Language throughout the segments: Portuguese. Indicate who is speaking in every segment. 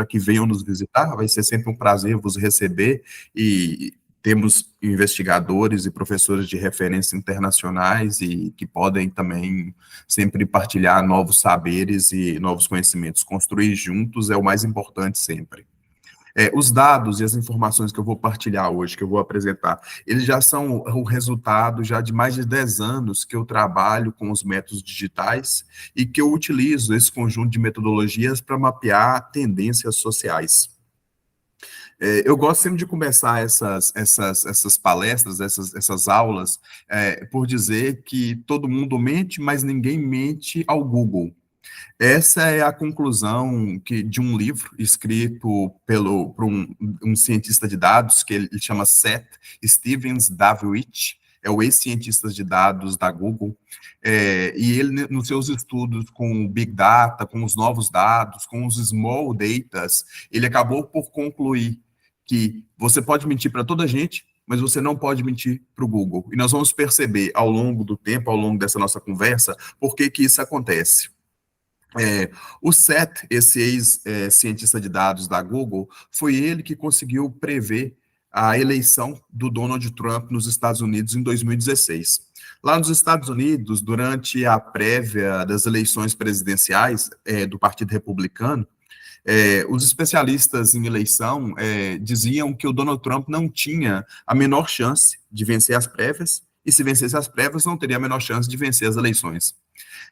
Speaker 1: para que venham nos visitar. Vai ser sempre um prazer vos receber e temos investigadores e professores de referência internacionais e que podem também sempre partilhar novos saberes e novos conhecimentos. Construir juntos é o mais importante sempre. Os dados e as informações que eu vou partilhar hoje, que eu vou apresentar, eles já são o resultado já de mais de 10 anos que eu trabalho com os métodos digitais e que eu utilizo esse conjunto de metodologias para mapear tendências sociais. Eu gosto sempre de começar essas palestras, essas aulas, por dizer que todo mundo mente, mas ninguém mente ao Google. Essa é a conclusão de um livro escrito por um cientista de dados, que ele chama Seth Stephens-Davidowitz, é o ex-cientista de dados da Google, e ele, nos seus estudos com o Big Data, com os novos dados, com os Small Datas, ele acabou por concluir que você pode mentir para toda a gente, mas você não pode mentir para o Google. E nós vamos perceber ao longo do tempo, ao longo dessa nossa conversa, por que isso acontece. O Seth, esse ex-cientista de dados da Google, foi ele que conseguiu prever a eleição do Donald Trump nos Estados Unidos em 2016. Lá nos Estados Unidos, durante a prévia das eleições presidenciais do Partido Republicano, os especialistas em eleição diziam que o Donald Trump não tinha a menor chance de vencer as prévias, e se vencesse as prévias, não teria a menor chance de vencer as eleições.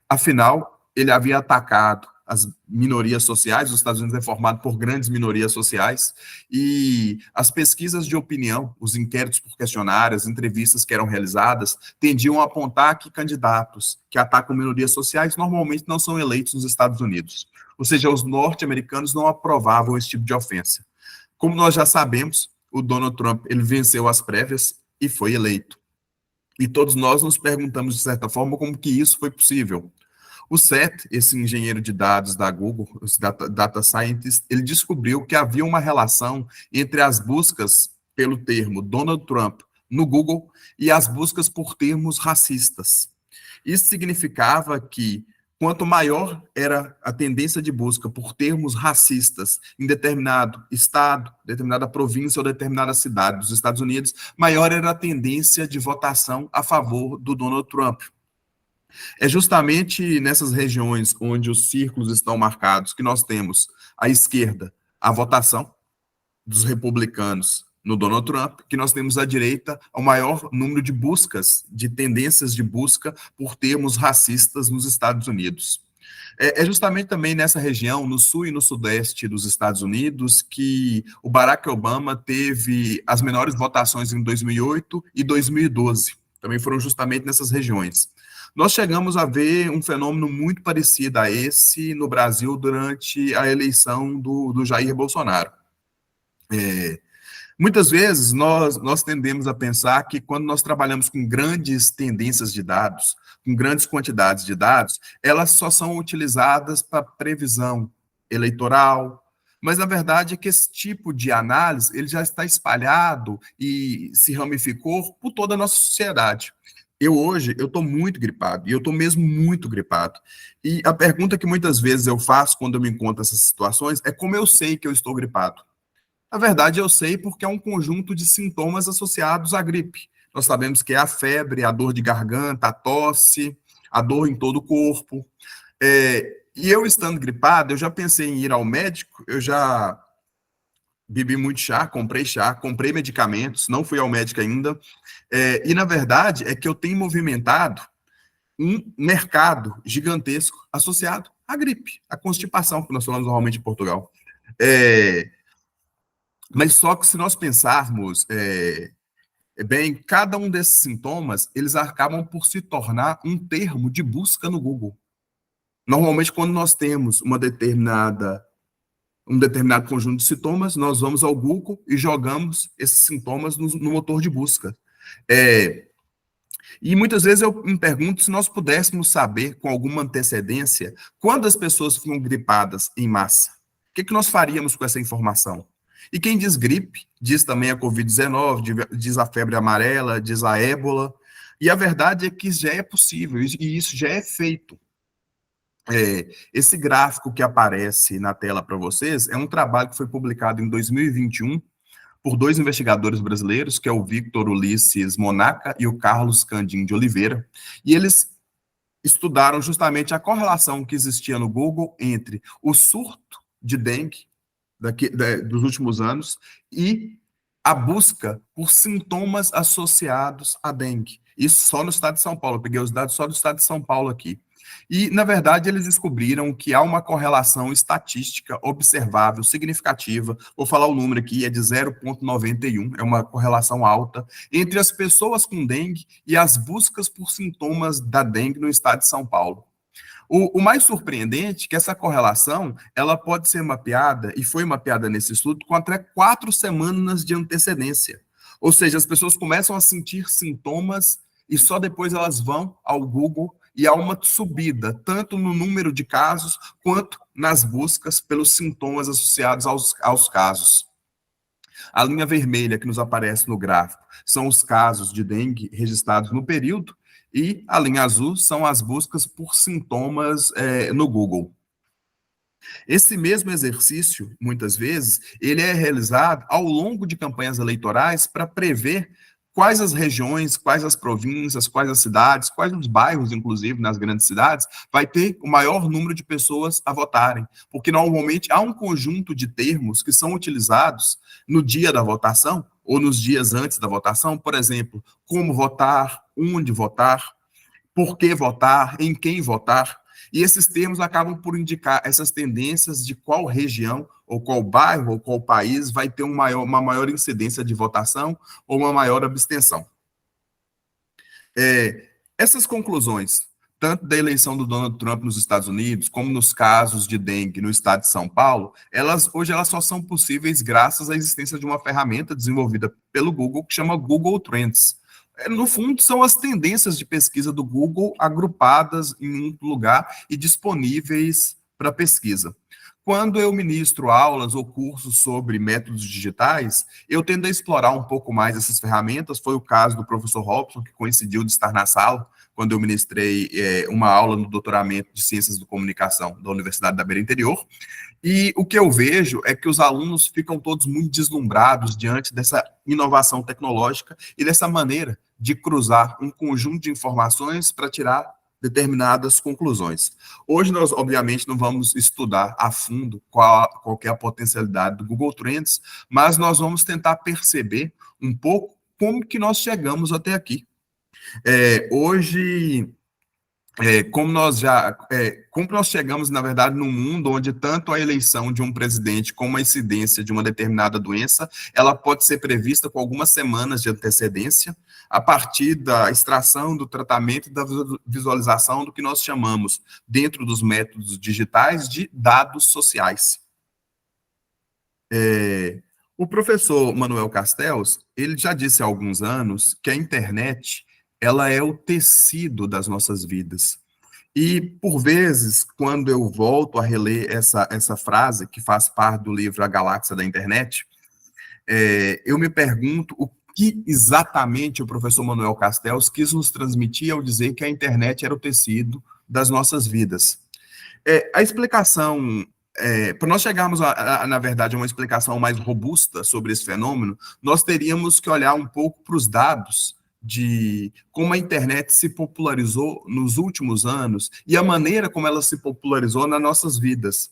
Speaker 1: Afinal, ele havia atacado as minorias sociais, os Estados Unidos é formado por grandes minorias sociais, e as pesquisas de opinião, os inquéritos por questionário, as entrevistas que eram realizadas, tendiam a apontar que candidatos que atacam minorias sociais normalmente não são eleitos nos Estados Unidos. Ou seja, os norte-americanos não aprovavam esse tipo de ofensa. Como nós já sabemos, o Donald Trump ele venceu as prévias e foi eleito. E todos nós nos perguntamos, de certa forma, como que isso foi possível. O Seth, esse engenheiro de dados da Google, esse data scientist, ele descobriu que havia uma relação entre as buscas pelo termo Donald Trump no Google e as buscas por termos racistas. Isso significava que quanto maior era a tendência de busca por termos racistas em determinado estado, determinada província ou determinada cidade dos Estados Unidos, maior era a tendência de votação a favor do Donald Trump. É justamente nessas regiões onde os círculos estão marcados que nós temos à esquerda a votação dos republicanos no Donald Trump, que nós temos à direita o maior número de buscas, de tendências de busca por termos racistas nos Estados Unidos. É justamente também nessa região, no sul e no sudeste dos Estados Unidos, que o Barack Obama teve as menores votações em 2008 e 2012. Também foram justamente nessas regiões. Nós chegamos a ver um fenômeno muito parecido a esse no Brasil durante a eleição do Jair Bolsonaro. Muitas vezes nós tendemos a pensar que quando nós trabalhamos com grandes tendências de dados, com grandes quantidades de dados, elas só são utilizadas para previsão eleitoral, mas na verdade é que esse tipo de análise ele já está espalhado e se ramificou por toda a nossa sociedade. Hoje estou muito gripado, e eu estou mesmo muito gripado. E a pergunta que muitas vezes eu faço quando eu me encontro nessas situações é como eu sei que eu estou gripado. Na verdade, eu sei porque é um conjunto de sintomas associados à gripe. Nós sabemos que é a febre, a dor de garganta, a tosse, a dor em todo o corpo. E eu estando gripado, eu já pensei em ir ao médico, eu já bebi muito chá, comprei medicamentos, não fui ao médico ainda. E, na verdade, é que eu tenho movimentado um mercado gigantesco associado à gripe, à constipação, que nós falamos normalmente em Portugal. Mas só que se nós pensarmos bem, cada um desses sintomas, eles acabam por se tornar um termo de busca no Google. Normalmente, quando nós temos um determinado conjunto de sintomas, nós vamos ao Google e jogamos esses sintomas no motor de busca. E muitas vezes eu me pergunto se nós pudéssemos saber com alguma antecedência quando as pessoas ficam gripadas em massa. O que nós faríamos com essa informação? E quem diz gripe, diz também a Covid-19, diz a febre amarela, diz a ébola. E a verdade é que já é possível, e isso já é feito. Esse gráfico que aparece na tela para vocês é um trabalho que foi publicado em 2021 por dois investigadores brasileiros, que é o Victor Ulisses Monaca e o Carlos Candim de Oliveira, e eles estudaram justamente a correlação que existia no Google entre o surto de dengue dos últimos anos e a busca por sintomas associados à dengue. Isso só no estado de São Paulo. Eu peguei os dados só do estado de São Paulo aqui. E, na verdade, eles descobriram que há uma correlação estatística observável, significativa. Vou falar o número aqui, é de 0,91, é uma correlação alta, entre as pessoas com dengue e as buscas por sintomas da dengue no estado de São Paulo. O mais surpreendente é que essa correlação ela pode ser mapeada, e foi mapeada nesse estudo, com até 4 semanas de antecedência. Ou seja, as pessoas começam a sentir sintomas e só depois elas vão ao Google e há uma subida, tanto no número de casos, quanto nas buscas pelos sintomas associados aos casos. A linha vermelha que nos aparece no gráfico são os casos de dengue registrados no período, e a linha azul são as buscas por sintomas no Google. Esse mesmo exercício, muitas vezes, ele é realizado ao longo de campanhas eleitorais para prever quais as regiões, quais as províncias, quais as cidades, quais os bairros, inclusive, nas grandes cidades, vai ter o maior número de pessoas a votarem. Porque, normalmente, há um conjunto de termos que são utilizados no dia da votação ou nos dias antes da votação, por exemplo, como votar, onde votar, por que votar, em quem votar. E esses termos acabam por indicar essas tendências de qual região, ou qual bairro, ou qual país vai ter uma maior incidência de votação ou uma maior abstenção. Essas conclusões, tanto da eleição do Donald Trump nos Estados Unidos, como nos casos de dengue no estado de São Paulo, hoje elas só são possíveis graças à existência de uma ferramenta desenvolvida pelo Google que chama Google Trends. No fundo, são as tendências de pesquisa do Google agrupadas em um lugar e disponíveis para pesquisa. Quando eu ministro aulas ou cursos sobre métodos digitais, eu tendo a explorar um pouco mais essas ferramentas. Foi o caso do professor Robson, que coincidiu de estar na sala, quando eu ministrei uma aula no doutoramento de Ciências da Comunicação da Universidade da Beira Interior. E o que eu vejo é que os alunos ficam todos muito deslumbrados diante dessa inovação tecnológica e dessa maneira de cruzar um conjunto de informações para tirar determinadas conclusões. Hoje nós, obviamente, não vamos estudar a fundo qual é a potencialidade do Google Trends, mas nós vamos tentar perceber um pouco como que nós chegamos até aqui. Hoje, como nós chegamos, na verdade, num mundo onde tanto a eleição de um presidente como a incidência de uma determinada doença, ela pode ser prevista com algumas semanas de antecedência, a partir da extração, do tratamento e da visualização do que nós chamamos, dentro dos métodos digitais, de dados sociais. O professor Manuel Castells, ele já disse há alguns anos que a internet ela é o tecido das nossas vidas. E, por vezes, quando eu volto a reler essa frase, que faz parte do livro A Galáxia da Internet, eu me pergunto o que exatamente o professor Manuel Castells quis nos transmitir ao dizer que a internet era o tecido das nossas vidas. A explicação, para nós chegarmos, na verdade, a uma explicação mais robusta sobre esse fenômeno, nós teríamos que olhar um pouco para os dados de como a internet se popularizou nos últimos anos e a maneira como ela se popularizou nas nossas vidas.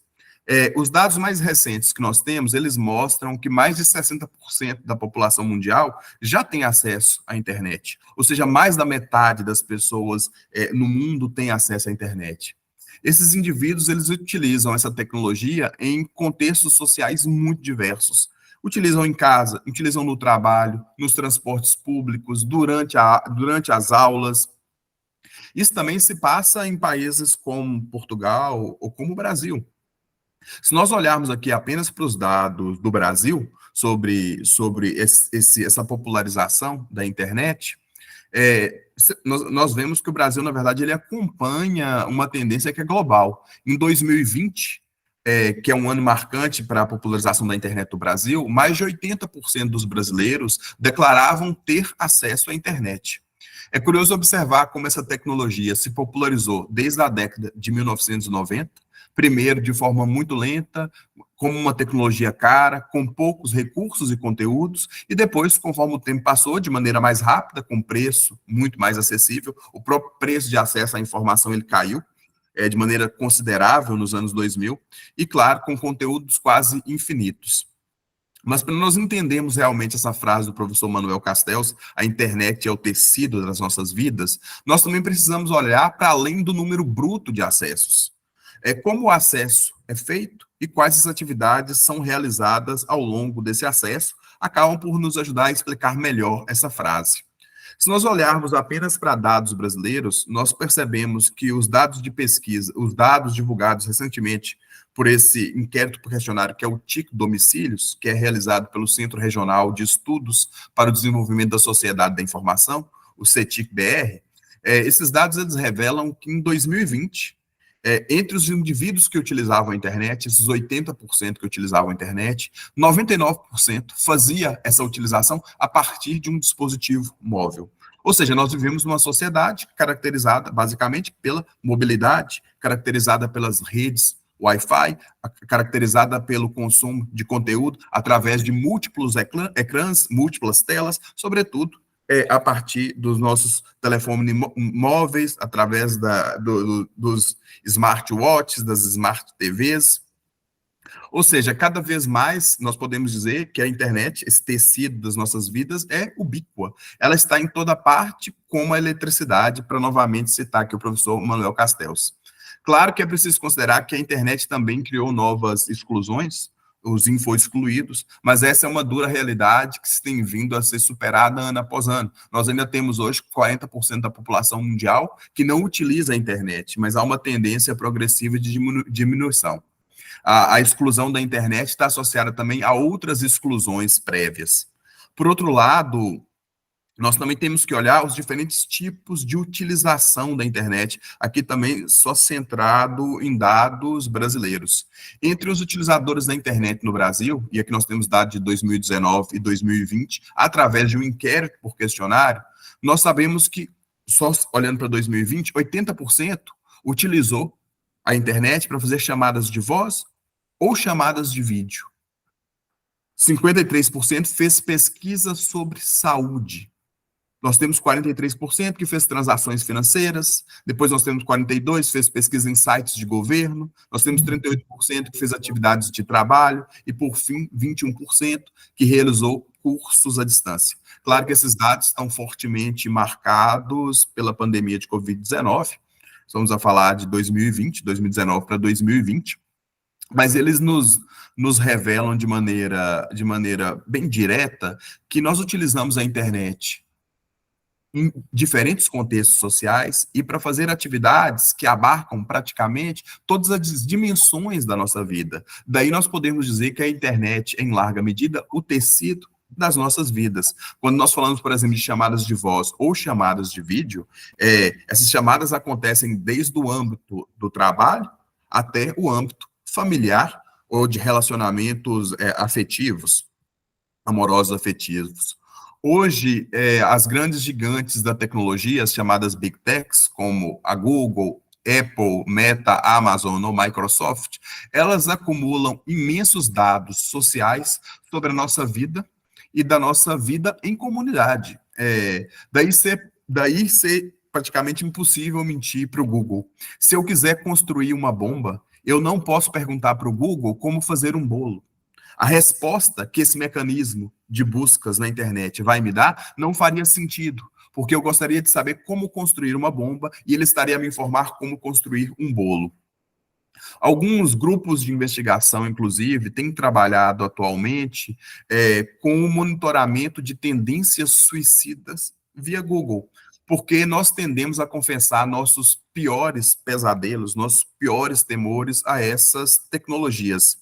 Speaker 1: Os dados mais recentes que nós temos, eles mostram que mais de 60% da população mundial já tem acesso à internet. Ou seja, mais da metade das pessoas no mundo tem acesso à internet. Esses indivíduos, eles utilizam essa tecnologia em contextos sociais muito diversos. Utilizam em casa, utilizam no trabalho, nos transportes públicos, durante as aulas. Isso também se passa em países como Portugal ou como o Brasil. Se nós olharmos aqui apenas para os dados do Brasil sobre essa popularização da internet, nós vemos que o Brasil, na verdade, ele acompanha uma tendência que é global. Em 2020, que é um ano marcante para a popularização da internet do Brasil, mais de 80% dos brasileiros declaravam ter acesso à internet. É curioso observar como essa tecnologia se popularizou desde a década de 1990, primeiro de forma muito lenta, como uma tecnologia cara, com poucos recursos e conteúdos, e depois, conforme o tempo passou, de maneira mais rápida, com preço muito mais acessível, o próprio preço de acesso à informação ele caiu de maneira considerável nos anos 2000, e claro, com conteúdos quase infinitos. Mas para nós entendermos realmente essa frase do professor Manuel Castells, a internet é o tecido das nossas vidas, nós também precisamos olhar para além do número bruto de acessos. Como o acesso é feito e quais as atividades são realizadas ao longo desse acesso, acabam por nos ajudar a explicar melhor essa frase. Se nós olharmos apenas para dados brasileiros, nós percebemos que os dados de pesquisa, os dados divulgados recentemente por esse inquérito por questionário, que é o TIC Domicílios, que é realizado pelo Centro Regional de Estudos para o Desenvolvimento da Sociedade da Informação, o CETIC-BR, esses dados eles revelam que em 2020, entre os indivíduos que utilizavam a internet, esses 80% que utilizavam a internet, 99% fazia essa utilização a partir de um dispositivo móvel. Ou seja, nós vivemos numa sociedade caracterizada basicamente pela mobilidade, caracterizada pelas redes Wi-Fi, caracterizada pelo consumo de conteúdo através de múltiplos ecrãs, múltiplas telas, sobretudo a partir dos nossos telefones móveis, através dos smartwatches, das smart TVs. Ou seja, cada vez mais nós podemos dizer que a internet, esse tecido das nossas vidas, é ubíqua. Ela está em toda parte, como a eletricidade, para novamente citar aqui o professor Manuel Castells. Claro que é preciso considerar que a internet também criou novas exclusões, os info-excluídos, mas essa é uma dura realidade que se tem vindo a ser superada ano após ano. Nós ainda temos hoje 40% da população mundial que não utiliza a internet, mas há uma tendência progressiva de diminuição. A exclusão da internet está associada também a outras exclusões prévias. Por outro lado, nós também temos que olhar os diferentes tipos de utilização da internet, aqui também só centrado em dados brasileiros. Entre os utilizadores da internet no Brasil, e aqui nós temos dados de 2019 e 2020, através de um inquérito por questionário, nós sabemos que, só olhando para 2020, 80% utilizou a internet para fazer chamadas de voz ou chamadas de vídeo. 53% fez pesquisa sobre saúde. Nós temos 43% que fez transações financeiras, depois nós temos 42% que fez pesquisa em sites de governo, nós temos 38% que fez atividades de trabalho e, por fim, 21% que realizou cursos à distância. Claro que esses dados estão fortemente marcados pela pandemia de Covid-19, estamos a falar de 2020, 2019 para 2020, mas eles nos revelam de maneira bem direta que nós utilizamos a internet em diferentes contextos sociais e para fazer atividades que abarcam praticamente todas as dimensões da nossa vida. Daí nós podemos dizer que a internet, em larga medida, o tecido das nossas vidas. Quando nós falamos, por exemplo, de chamadas de voz ou chamadas de vídeo, essas chamadas acontecem desde o âmbito do trabalho até o âmbito familiar ou de relacionamentos afetivos, amorosos afetivos. Hoje, as grandes gigantes da tecnologia, as chamadas Big Techs, como a Google, Apple, Meta, Amazon ou Microsoft, elas acumulam imensos dados sociais sobre a nossa vida e da nossa vida em comunidade. Daí ser praticamente impossível mentir para o Google. Se eu quiser construir uma bomba, eu não posso perguntar para o Google como fazer um bolo. A resposta que esse mecanismo de buscas na internet vai me dar não faria sentido, porque eu gostaria de saber como construir uma bomba e ele estaria a me informar como construir um bolo. Alguns grupos de investigação, inclusive, têm trabalhado atualmente com o monitoramento de tendências suicidas via Google, porque nós tendemos a confessar nossos piores pesadelos, nossos piores temores a essas tecnologias.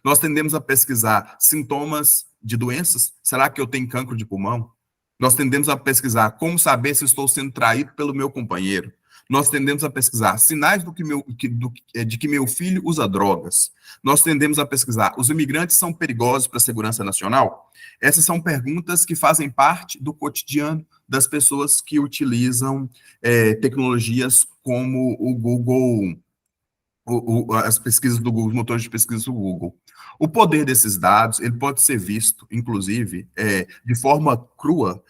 Speaker 1: Nós tendemos a pesquisar sintomas de doenças. Será que eu tenho cancro de pulmão? Nós tendemos a pesquisar como saber se estou sendo traído pelo meu companheiro. Nós tendemos a pesquisar sinais de que meu filho usa drogas. Nós tendemos a pesquisar, os imigrantes são perigosos para a segurança nacional? Essas são perguntas que fazem parte do cotidiano das pessoas que utilizam tecnologias como o Google, as pesquisas do Google, os motores de pesquisa do Google. O poder desses dados, ele pode ser visto, inclusive, de forma crua,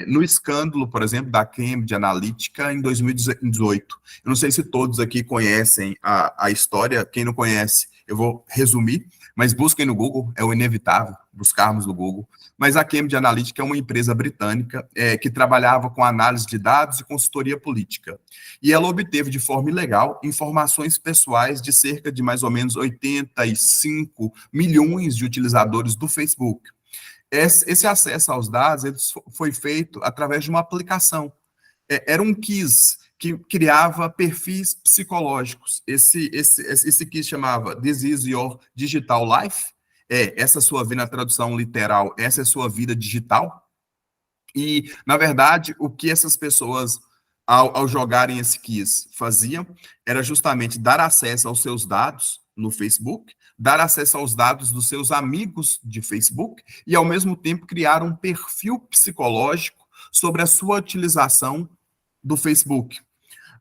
Speaker 1: no escândalo, por exemplo, da Cambridge Analytica em 2018. Eu não sei se todos aqui conhecem a história, quem não conhece, eu vou resumir, mas busquem no Google, é o inevitável buscarmos no Google. Mas a Cambridge Analytica é uma empresa britânica que trabalhava com análise de dados e consultoria política. E ela obteve de forma ilegal informações pessoais de cerca de mais ou menos 85 milhões de utilizadores do Facebook. Esse acesso aos dados foi feito através de uma aplicação. Era um quiz que criava perfis psicológicos. Esse quiz chamava This is your digital life. Essa sua vida, na tradução literal, essa é a sua vida digital. E, na verdade, o que essas pessoas, ao jogarem esse quiz, faziam era justamente dar acesso aos seus dados no Facebook, dar acesso aos dados dos seus amigos de Facebook e, ao mesmo tempo, criar um perfil psicológico sobre a sua utilização do Facebook.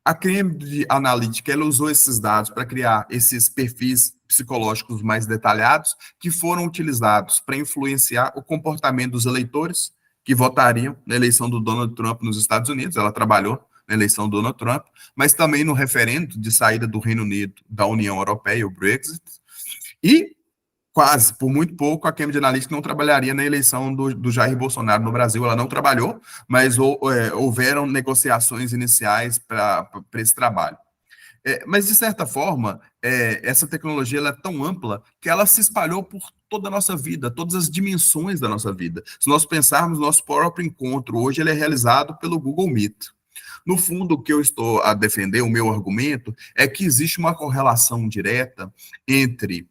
Speaker 1: A Cambridge Analytica, ela usou esses dados para criar esses perfis psicológicos mais detalhados que foram utilizados para influenciar o comportamento dos eleitores que votariam na eleição do Donald Trump nos Estados Unidos. Ela trabalhou na eleição do Donald Trump, mas também no referendo de saída do Reino Unido da União Europeia, o Brexit, e quase, por muito pouco, a Cambridge Analytica não trabalharia na eleição do Jair Bolsonaro no Brasil. Ela não trabalhou, mas houveram negociações iniciais para esse trabalho. Mas, de certa forma, essa tecnologia ela é tão ampla que ela se espalhou por toda a nossa vida, todas as dimensões da nossa vida. Se nós pensarmos, nosso próprio encontro hoje ele é realizado pelo Google Meet. No fundo, o que eu estou a defender, o meu argumento, é que existe uma correlação direta entre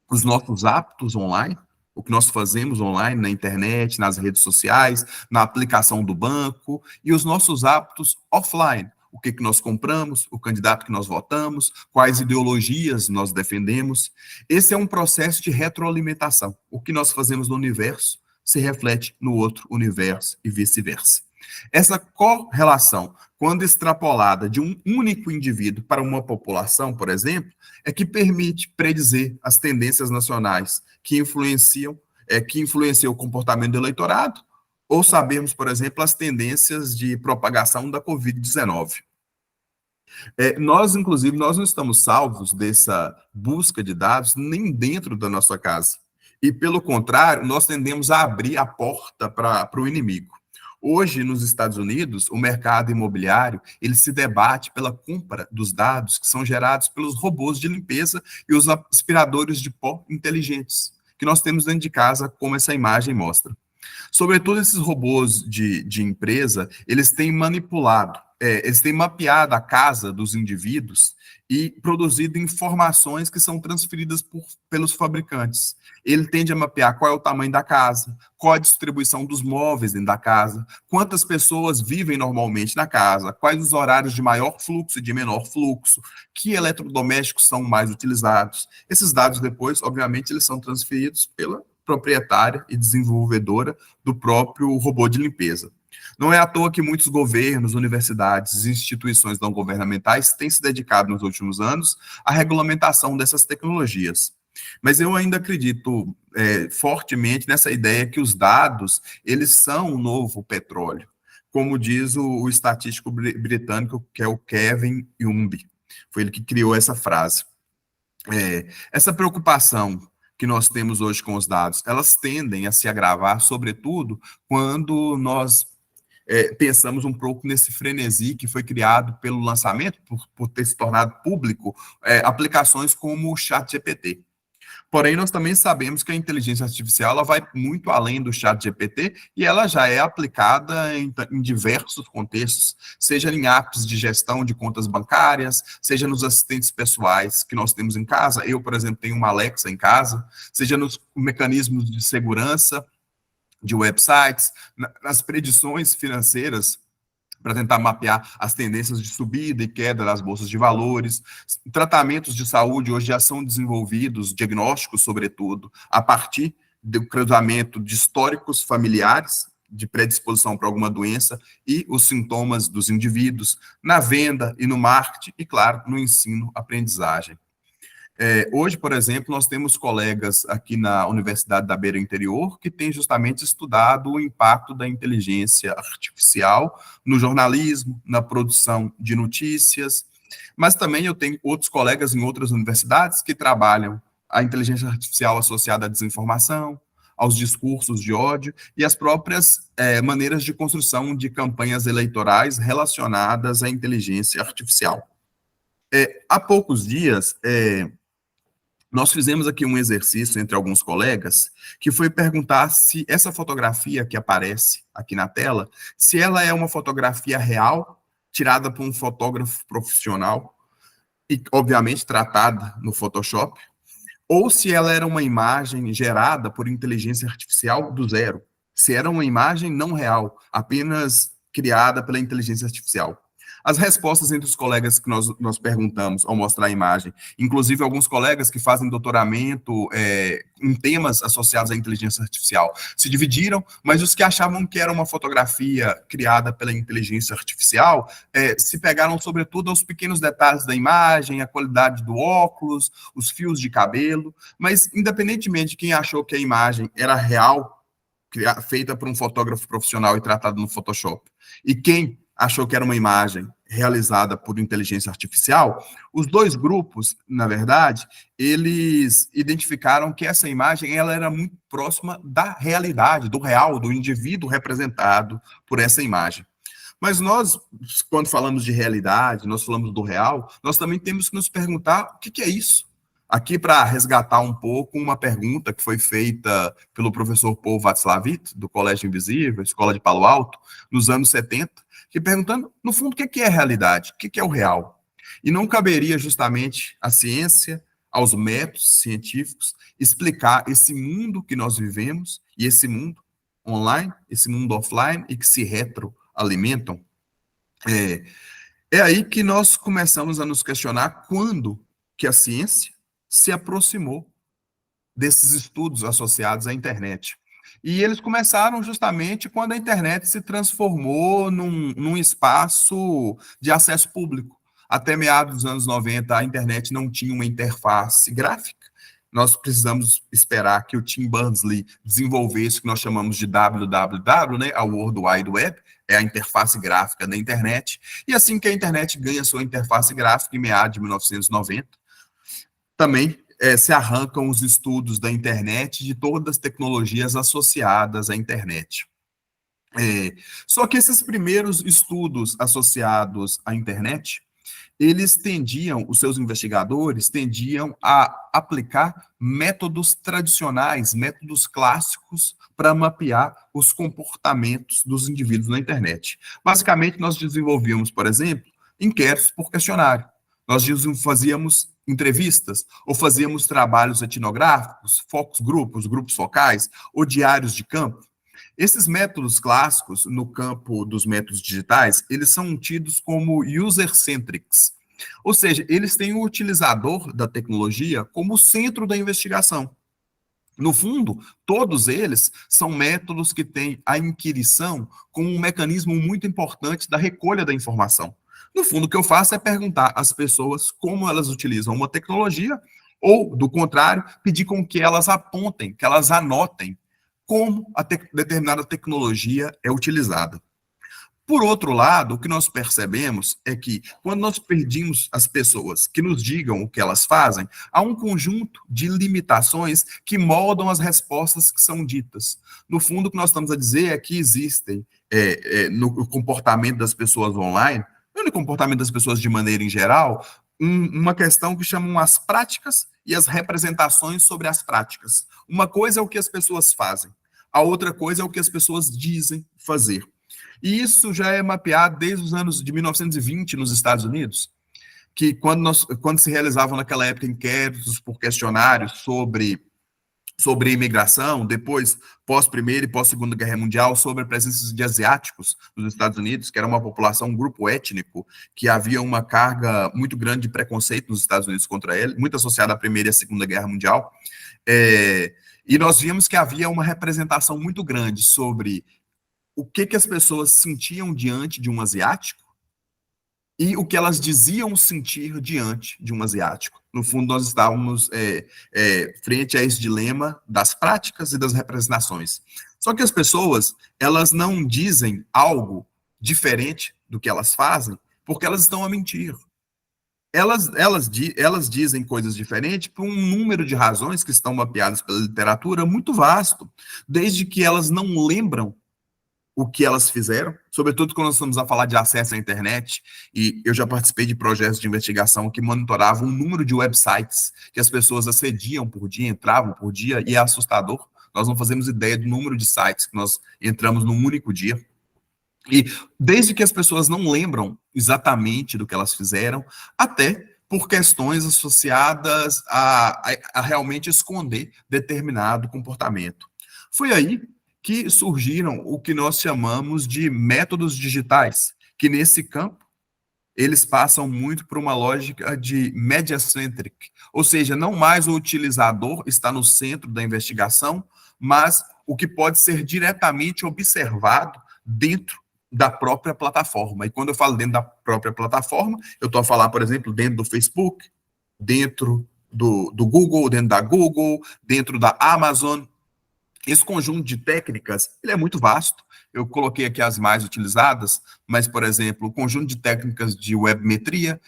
Speaker 1: os nossos hábitos online, o que nós fazemos online, na internet, nas redes sociais, na aplicação do banco, e os nossos hábitos offline. O que nós compramos, o candidato que nós votamos, quais ideologias nós defendemos. Esse é um processo de retroalimentação. O que nós fazemos no universo se reflete no outro universo e vice-versa. Essa correlação, quando extrapolada de um único indivíduo para uma população, por exemplo, é que permite predizer as tendências nacionais que influenciam o comportamento do eleitorado, ou sabemos, por exemplo, as tendências de propagação da Covid-19. Nós, inclusive, nós não estamos salvos dessa busca de dados nem dentro da nossa casa. E, pelo contrário, nós tendemos a abrir a porta para o inimigo. Hoje, nos Estados Unidos, o mercado imobiliário, ele se debate pela compra dos dados que são gerados pelos robôs de limpeza e os aspiradores de pó inteligentes, que nós temos dentro de casa, como essa imagem mostra. Sobretudo, esses robôs de empresa, eles têm manipulado, eles têm mapeado a casa dos indivíduos e produzido informações que são transferidas pelos fabricantes. Ele tende a mapear qual é o tamanho da casa, qual a distribuição dos móveis dentro da casa, quantas pessoas vivem normalmente na casa, quais os horários de maior fluxo e de menor fluxo, que eletrodomésticos são mais utilizados. Esses dados depois, obviamente, eles são transferidos pela proprietária e desenvolvedora do próprio robô de limpeza. Não é à toa que muitos governos, universidades e instituições não governamentais têm se dedicado nos últimos anos à regulamentação dessas tecnologias. Mas eu ainda acredito fortemente nessa ideia que os dados, eles são o novo petróleo, como diz o estatístico britânico, que é o Kevin Youmbi. Foi ele que criou essa frase. Essa preocupação que nós temos hoje com os dados, elas tendem a se agravar, sobretudo, quando nós pensamos um pouco nesse frenesi que foi criado pelo lançamento, por ter se tornado público, aplicações como o ChatGPT. Porém, nós também sabemos que a inteligência artificial ela vai muito além do ChatGPT e ela já é aplicada em diversos contextos, seja em apps de gestão de contas bancárias, seja nos assistentes pessoais que nós temos em casa. Eu, por exemplo, tenho uma Alexa em casa, seja nos mecanismos de segurança de websites, nas predições financeiras para tentar mapear as tendências de subida e queda das bolsas de valores. Tratamentos de saúde hoje já são desenvolvidos, diagnósticos, sobretudo, a partir do cruzamento de históricos familiares, de predisposição para alguma doença, e os sintomas dos indivíduos, na venda e no marketing, e, claro, no ensino-aprendizagem. Hoje, por exemplo, nós temos colegas aqui na Universidade da Beira Interior que têm justamente estudado o impacto da inteligência artificial no jornalismo, na produção de notícias, mas também eu tenho outros colegas em outras universidades que trabalham a inteligência artificial associada à desinformação, aos discursos de ódio e às próprias maneiras de construção de campanhas eleitorais relacionadas à inteligência artificial. Há poucos dias, nós fizemos aqui um exercício entre alguns colegas, que foi perguntar se essa fotografia que aparece aqui na tela, se ela é uma fotografia real, tirada por um fotógrafo profissional, e obviamente tratada no Photoshop, ou se ela era uma imagem gerada por inteligência artificial do zero, se era uma imagem não real, apenas criada pela inteligência artificial. As respostas entre os colegas que nós perguntamos ao mostrar a imagem, inclusive alguns colegas que fazem doutoramento em temas associados à inteligência artificial, se dividiram, mas os que achavam que era uma fotografia criada pela inteligência artificial se pegaram sobretudo aos pequenos detalhes da imagem, a qualidade do óculos, os fios de cabelo, mas independentemente de quem achou que a imagem era real, feita por um fotógrafo profissional e tratada no Photoshop, e quem achou que era uma imagem realizada por inteligência artificial, os dois grupos, na verdade, eles identificaram que essa imagem ela era muito próxima da realidade, do real, do indivíduo representado por essa imagem. Mas nós, quando falamos de realidade, nós falamos do real, nós também temos que nos perguntar o que é isso? Aqui, para resgatar um pouco, uma pergunta que foi feita pelo professor Paul Václavit, do Colégio Invisível, Escola de Palo Alto, nos anos 70, que perguntando, no fundo, o que é a realidade? O que é o real? E não caberia justamente à ciência, aos métodos científicos, explicar esse mundo que nós vivemos, e esse mundo online, esse mundo offline, e que se retroalimentam? É aí que nós começamos a nos questionar quando que a ciência se aproximou desses estudos associados à internet. E eles começaram justamente quando a internet se transformou num espaço de acesso público. Até meados dos anos 90, a internet não tinha uma interface gráfica. Nós precisamos esperar que o Tim Berners-Lee desenvolvesse o que nós chamamos de WWW, né, a World Wide Web, é a interface gráfica da internet. E assim que a internet ganha sua interface gráfica, em meados de 1990, também se arrancam os estudos da internet, de todas as tecnologias associadas à internet. Só que esses primeiros estudos associados à internet, os seus investigadores tendiam a aplicar métodos tradicionais, métodos clássicos, para mapear os comportamentos dos indivíduos na internet. Basicamente, nós desenvolvíamos, por exemplo, inquéritos por questionário. Nós fazíamos entrevistas, ou fazíamos trabalhos etnográficos, focus grupos, grupos focais, ou diários de campo. Esses métodos clássicos, no campo dos métodos digitais, eles são tidos como user-centrics, ou seja, eles têm o utilizador da tecnologia como centro da investigação. No fundo, todos eles são métodos que têm a inquirição como um mecanismo muito importante da recolha da informação. No fundo, o que eu faço é perguntar às pessoas como elas utilizam uma tecnologia, ou, do contrário, pedir com que elas apontem, que elas anotem como a determinada tecnologia é utilizada. Por outro lado, o que nós percebemos é que, quando nós pedimos às pessoas que nos digam o que elas fazem, há um conjunto de limitações que moldam as respostas que são ditas. No fundo, o que nós estamos a dizer é que existem, no comportamento das pessoas online, não no comportamento das pessoas de maneira em geral, uma questão que chamam as práticas e as representações sobre as práticas. Uma coisa é o que as pessoas fazem, a outra coisa é o que as pessoas dizem fazer. E isso já é mapeado desde os anos de 1920 nos Estados Unidos, que quando se realizavam naquela época inquéritos por questionários sobre sobre a imigração, depois, pós-Primeira e pós-Segunda Guerra Mundial, sobre a presença de asiáticos nos Estados Unidos, que era uma população, um grupo étnico, que havia uma carga muito grande de preconceito nos Estados Unidos contra ele, muito associada à Primeira e à Segunda Guerra Mundial. E nós vimos que havia uma representação muito grande sobre o que as pessoas sentiam diante de um asiático e o que elas diziam sentir diante de um asiático. No fundo, nós estávamos frente a esse dilema das práticas e das representações. Só que as pessoas, elas não dizem algo diferente do que elas fazem, porque elas estão a mentir. Elas dizem coisas diferentes por um número de razões que estão mapeadas pela literatura muito vasto, desde que elas não lembram o que elas fizeram, sobretudo quando nós estamos a falar de acesso à internet, e eu já participei de projetos de investigação que monitoravam o número de websites que as pessoas acediam por dia, entravam por dia, e é assustador. Nós não fazemos ideia do número de sites que nós entramos num único dia. E desde que as pessoas não lembram exatamente do que elas fizeram, até por questões associadas a realmente esconder determinado comportamento. Foi aí que surgiram o que nós chamamos de métodos digitais, que nesse campo eles passam muito por uma lógica de media-centric, ou seja, não mais o utilizador está no centro da investigação, mas o que pode ser diretamente observado dentro da própria plataforma. E quando eu falo dentro da própria plataforma, eu estou a falar, por exemplo, dentro do Facebook, dentro do Google, dentro da Google, dentro da Amazon. Esse conjunto de técnicas, ele é muito vasto. Eu coloquei aqui as mais utilizadas, mas, por exemplo, o conjunto de técnicas de webmetria,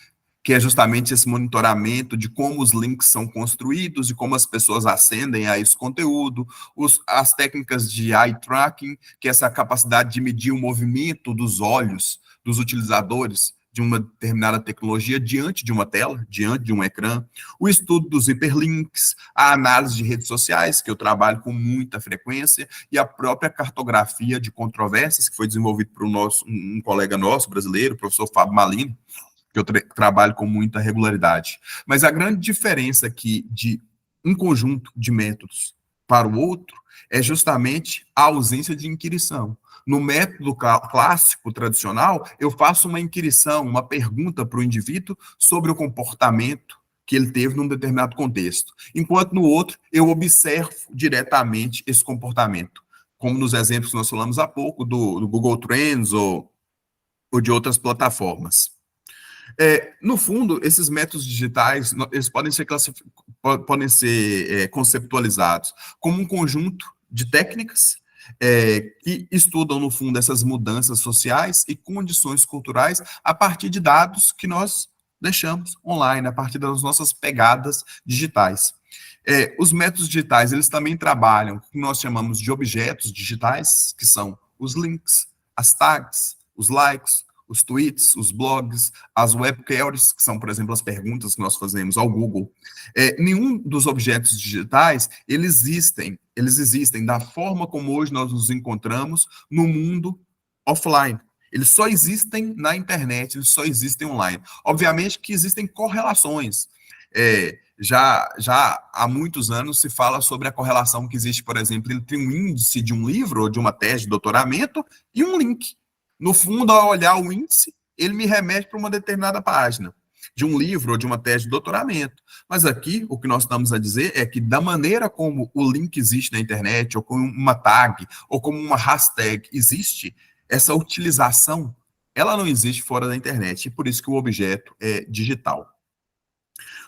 Speaker 1: que é justamente esse monitoramento de como os links são construídos e como as pessoas acendem a esse conteúdo, as técnicas de eye tracking, que é essa capacidade de medir o movimento dos olhos dos utilizadores de uma determinada tecnologia diante de uma tela, diante de um ecrã, o estudo dos hiperlinks, a análise de redes sociais, que eu trabalho com muita frequência, e a própria cartografia de controvérsias, que foi desenvolvido por um colega nosso, brasileiro, o professor Fábio Malino, que eu trabalho com muita regularidade. Mas a grande diferença aqui de um conjunto de métodos para o outro é justamente a ausência de inquirição. No método clássico, tradicional, eu faço uma inquirição, uma pergunta para o indivíduo sobre o comportamento que ele teve num determinado contexto. Enquanto no outro, eu observo diretamente esse comportamento. Como nos exemplos que nós falamos há pouco, do Google Trends ou de outras plataformas. No fundo, esses métodos digitais, eles podem ser conceptualizados como um conjunto de técnicas que estudam, no fundo, essas mudanças sociais e condições culturais a partir de dados que nós deixamos online, a partir das nossas pegadas digitais. Os métodos digitais, eles também trabalham com o que nós chamamos de objetos digitais, que são os links, as tags, os likes, os tweets, os blogs, as web queries, que são, por exemplo, as perguntas que nós fazemos ao Google. Nenhum dos objetos digitais, eles existem da forma como hoje nós nos encontramos no mundo offline. Eles só existem na internet, eles só existem online. Obviamente que existem correlações. Já há muitos anos se fala sobre a correlação que existe, por exemplo, entre um índice de um livro ou de uma tese de doutoramento e um link. No fundo, ao olhar o índice, ele me remete para uma determinada página de um livro ou de uma tese de doutoramento. Mas aqui, o que nós estamos a dizer é que da maneira como o link existe na internet, ou como uma tag, ou como uma hashtag existe, essa utilização, ela não existe fora da internet, e por isso que o objeto é digital.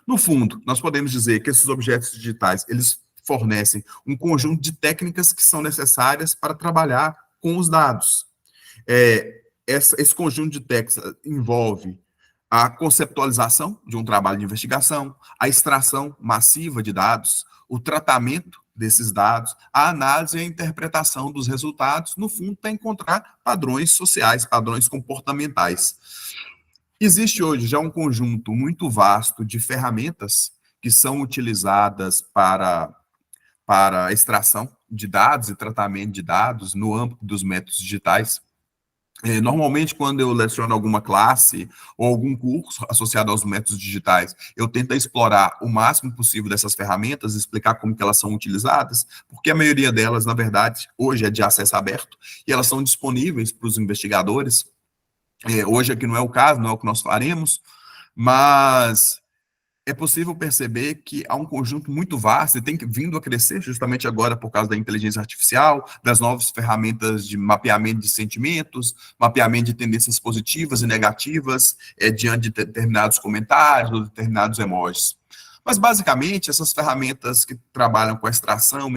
Speaker 1: No fundo, nós podemos dizer que esses objetos digitais, eles fornecem um conjunto de técnicas que são necessárias para trabalhar com os dados. Esse conjunto de técnicas envolve a conceptualização de um trabalho de investigação, a extração massiva de dados, o tratamento desses dados, a análise e a interpretação dos resultados, no fundo, para encontrar padrões sociais, padrões comportamentais. Existe hoje já um conjunto muito vasto de ferramentas que são utilizadas para a extração de dados e tratamento de dados no âmbito dos métodos digitais. Normalmente, quando eu leciono alguma classe ou algum curso associado aos métodos digitais, eu tento explorar o máximo possível dessas ferramentas, explicar como que elas são utilizadas, porque a maioria delas, na verdade, hoje é de acesso aberto e elas são disponíveis para os investigadores. Hoje aqui não é o caso, não é o que nós faremos, mas é possível perceber que há um conjunto muito vasto e tem vindo a crescer justamente agora por causa da inteligência artificial, das novas ferramentas de mapeamento de sentimentos, mapeamento de tendências positivas e negativas diante de determinados comentários ou determinados emojis. Mas, basicamente, essas ferramentas que trabalham com a extração,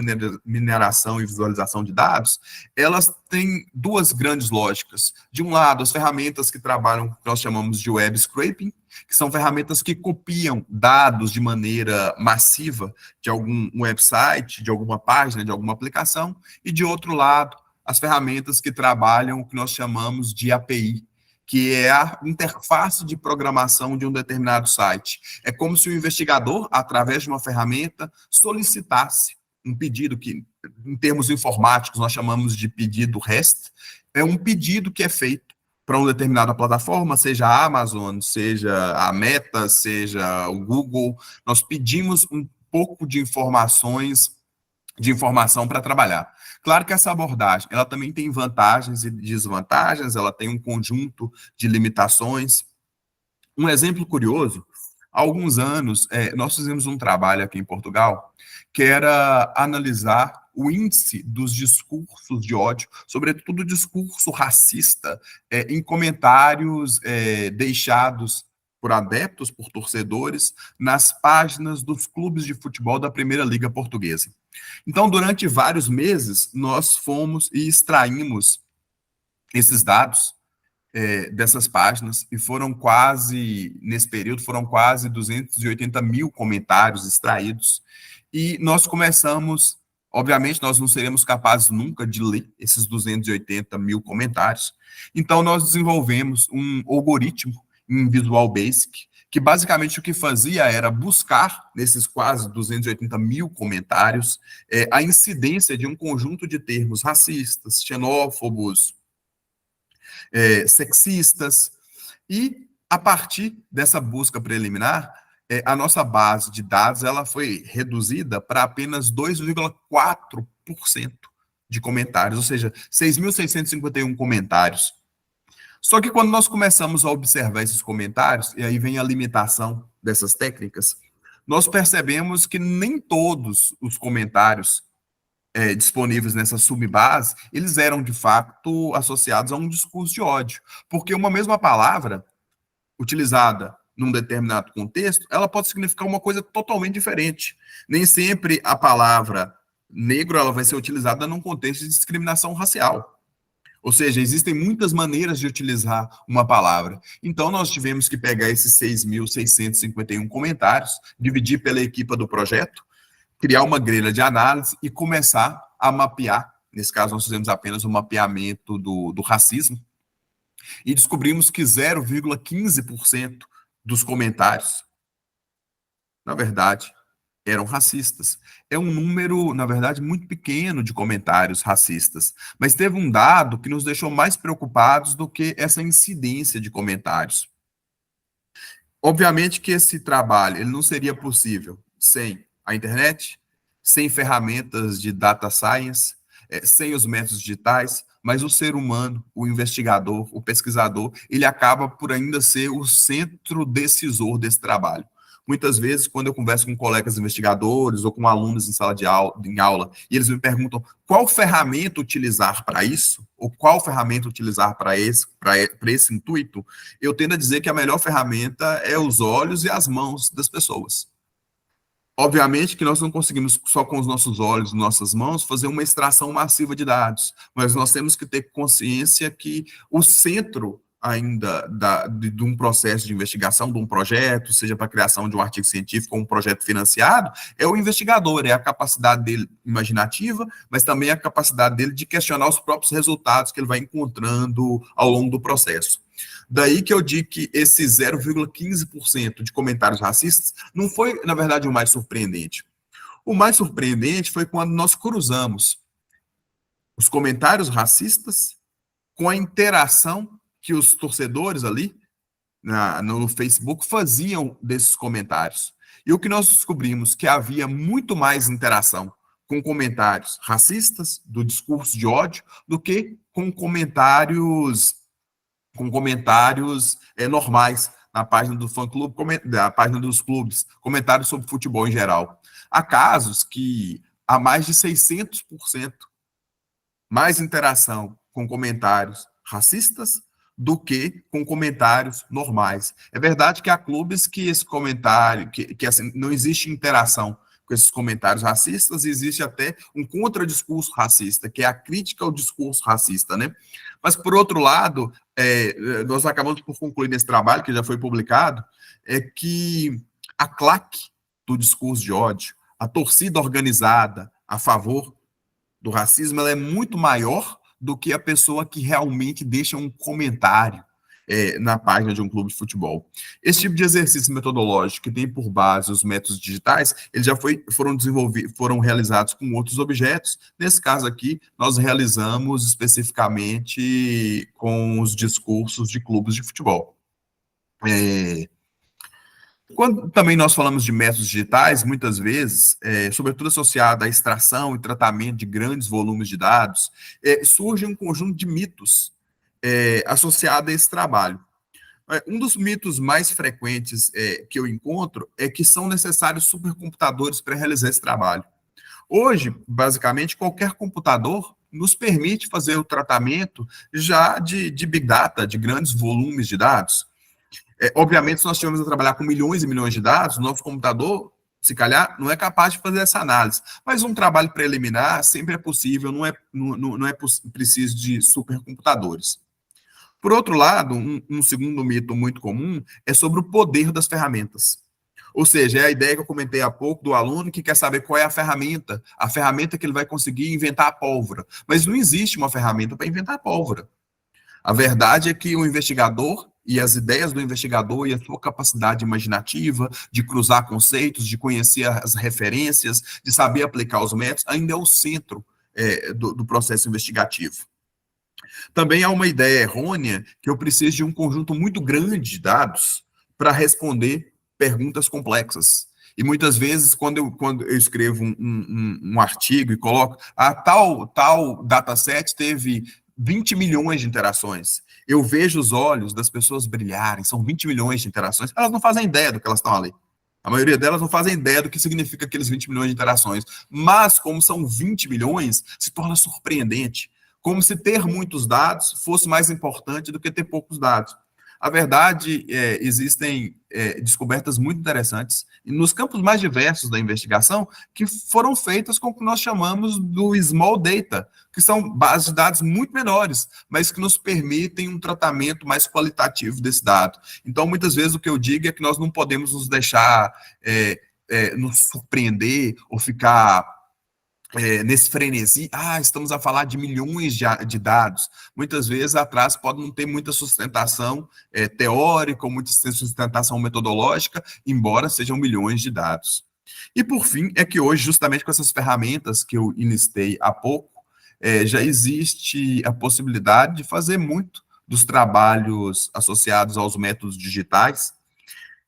Speaker 1: mineração e visualização de dados, elas têm duas grandes lógicas. De um lado, as ferramentas que trabalham, que nós chamamos de web scraping, que são ferramentas que copiam dados de maneira massiva de algum website, de alguma página, de alguma aplicação, e, de outro lado, as ferramentas que trabalham o que nós chamamos de API, que é a interface de programação de um determinado site. É como se o investigador, através de uma ferramenta, solicitasse um pedido que, em termos informáticos, nós chamamos de pedido REST, é um pedido que é feito para uma determinada plataforma, seja a Amazon, seja a Meta, seja o Google. Nós pedimos um pouco de informação para trabalhar. Claro que essa abordagem, ela também tem vantagens e desvantagens, ela tem um conjunto de limitações. Um exemplo curioso, há alguns anos, nós fizemos um trabalho aqui em Portugal, que era analisar o índice dos discursos de ódio, sobretudo o discurso racista, em comentários deixados por adeptos, por torcedores, nas páginas dos clubes de futebol da Primeira Liga Portuguesa. Então, durante vários meses, nós fomos e extraímos esses dados dessas páginas, e nesse período, foram quase 280 mil comentários extraídos, e nós começamos, obviamente, nós não seremos capazes nunca de ler esses 280 mil comentários, então nós desenvolvemos um algoritmo em Visual Basic, que basicamente o que fazia era buscar, nesses quase 280 mil comentários, a incidência de um conjunto de termos racistas, xenófobos, sexistas, e a partir dessa busca preliminar, a nossa base de dados ela foi reduzida para apenas 2,4% de comentários, ou seja, 6.651 comentários. Só que quando nós começamos a observar esses comentários, e aí vem a limitação dessas técnicas, nós percebemos que nem todos os comentários disponíveis nessa subbase, eles eram de fato associados a um discurso de ódio, porque uma mesma palavra utilizada num determinado contexto, ela pode significar uma coisa totalmente diferente. Nem sempre a palavra negro ela vai ser utilizada num contexto de discriminação racial. Ou seja, existem muitas maneiras de utilizar uma palavra. Então, nós tivemos que pegar esses 6.651 comentários, dividir pela equipe do projeto, criar uma grelha de análise e começar a mapear. Nesse caso, nós fizemos apenas o mapeamento do racismo, e descobrimos que 0,15% dos comentários, na verdade, eram racistas. É um número, na verdade, muito pequeno de comentários racistas, mas teve um dado que nos deixou mais preocupados do que essa incidência de comentários. Obviamente que esse trabalho ele não seria possível sem a internet, sem ferramentas de data science, sem os métodos digitais, mas o ser humano, o investigador, o pesquisador, ele acaba por ainda ser o centro decisor desse trabalho. Muitas vezes, quando eu converso com colegas investigadores ou com alunos em sala de aula, e eles me perguntam qual ferramenta utilizar para isso, ou qual ferramenta utilizar para esse intuito, eu tendo a dizer que a melhor ferramenta é os olhos e as mãos das pessoas. Obviamente que nós não conseguimos, só com os nossos olhos e nossas mãos, fazer uma extração massiva de dados, mas nós temos que ter consciência que o centro ainda de um processo de investigação, de um projeto, seja para a criação de um artigo científico ou um projeto financiado, é o investigador, é a capacidade dele imaginativa, mas também a capacidade dele de questionar os próprios resultados que ele vai encontrando ao longo do processo. Daí que eu digo que esse 0,15% de comentários racistas não foi, na verdade, o mais surpreendente. O mais surpreendente foi quando nós cruzamos os comentários racistas com a interação que os torcedores ali no Facebook faziam desses comentários. E o que nós descobrimos que havia muito mais interação com comentários racistas, do discurso de ódio, do que com comentários normais na página do fã-clube, na página dos clubes, comentários sobre futebol em geral. Há casos que há mais de 600% mais interação com comentários racistas do que com comentários normais. É verdade que há clubes que esse comentário, que assim, não existe interação com esses comentários racistas, e existe até um contradiscurso racista, que é a crítica ao discurso racista, né? Mas, por outro lado, nós acabamos por concluir nesse trabalho, que já foi publicado, é que a claque do discurso de ódio, a torcida organizada a favor do racismo, ela é muito maior do que a pessoa que realmente deixa um comentário na página de um clube de futebol. Esse tipo de exercício metodológico que tem por base os métodos digitais, eles já foram realizados com outros objetos. Nesse caso aqui, nós realizamos especificamente com os discursos de clubes de futebol. Quando também nós falamos de métodos digitais, muitas vezes, sobretudo associado à extração e tratamento de grandes volumes de dados, surge um conjunto de mitos associado a esse trabalho. Um dos mitos mais frequentes que eu encontro é que são necessários supercomputadores para realizar esse trabalho. Hoje, basicamente, qualquer computador nos permite fazer o tratamento já de Big Data, de grandes volumes de dados. Obviamente, se nós estivermos a trabalhar com milhões e milhões de dados, o nosso computador, se calhar, não é capaz de fazer essa análise. Mas um trabalho preliminar sempre é possível, não é preciso de supercomputadores. Por outro lado, um segundo mito muito comum é sobre o poder das ferramentas. Ou seja, é a ideia que eu comentei há pouco do aluno que quer saber qual é a ferramenta que ele vai conseguir inventar a pólvora. Mas não existe uma ferramenta para inventar a pólvora. A verdade é que o investigador e as ideias do investigador e a sua capacidade imaginativa de cruzar conceitos, de conhecer as referências, de saber aplicar os métodos, ainda é o centro do processo investigativo. Também há uma ideia errônea que eu preciso de um conjunto muito grande de dados para responder perguntas complexas. E muitas vezes, quando eu escrevo um artigo e coloco tal dataset teve 20 milhões de interações, eu vejo os olhos das pessoas brilharem, são 20 milhões de interações, elas não fazem ideia do que elas estão ali. A maioria delas não fazem ideia do que significa aqueles 20 milhões de interações. Mas, como são 20 milhões, se torna surpreendente. Como se ter muitos dados fosse mais importante do que ter poucos dados. A verdade, existem descobertas muito interessantes nos campos mais diversos da investigação que foram feitas com o que nós chamamos do small data, que são bases de dados muito menores, mas que nos permitem um tratamento mais qualitativo desse dado. Então, muitas vezes, o que eu digo é que nós não podemos nos deixar nos surpreender ou ficar nesse frenesi, estamos a falar de milhões de dados. Muitas vezes atrás pode não ter muita sustentação teórica ou muita sustentação metodológica, embora sejam milhões de dados. E por fim, é que hoje, justamente com essas ferramentas que eu enlistei há pouco, já existe a possibilidade de fazer muito dos trabalhos associados aos métodos digitais,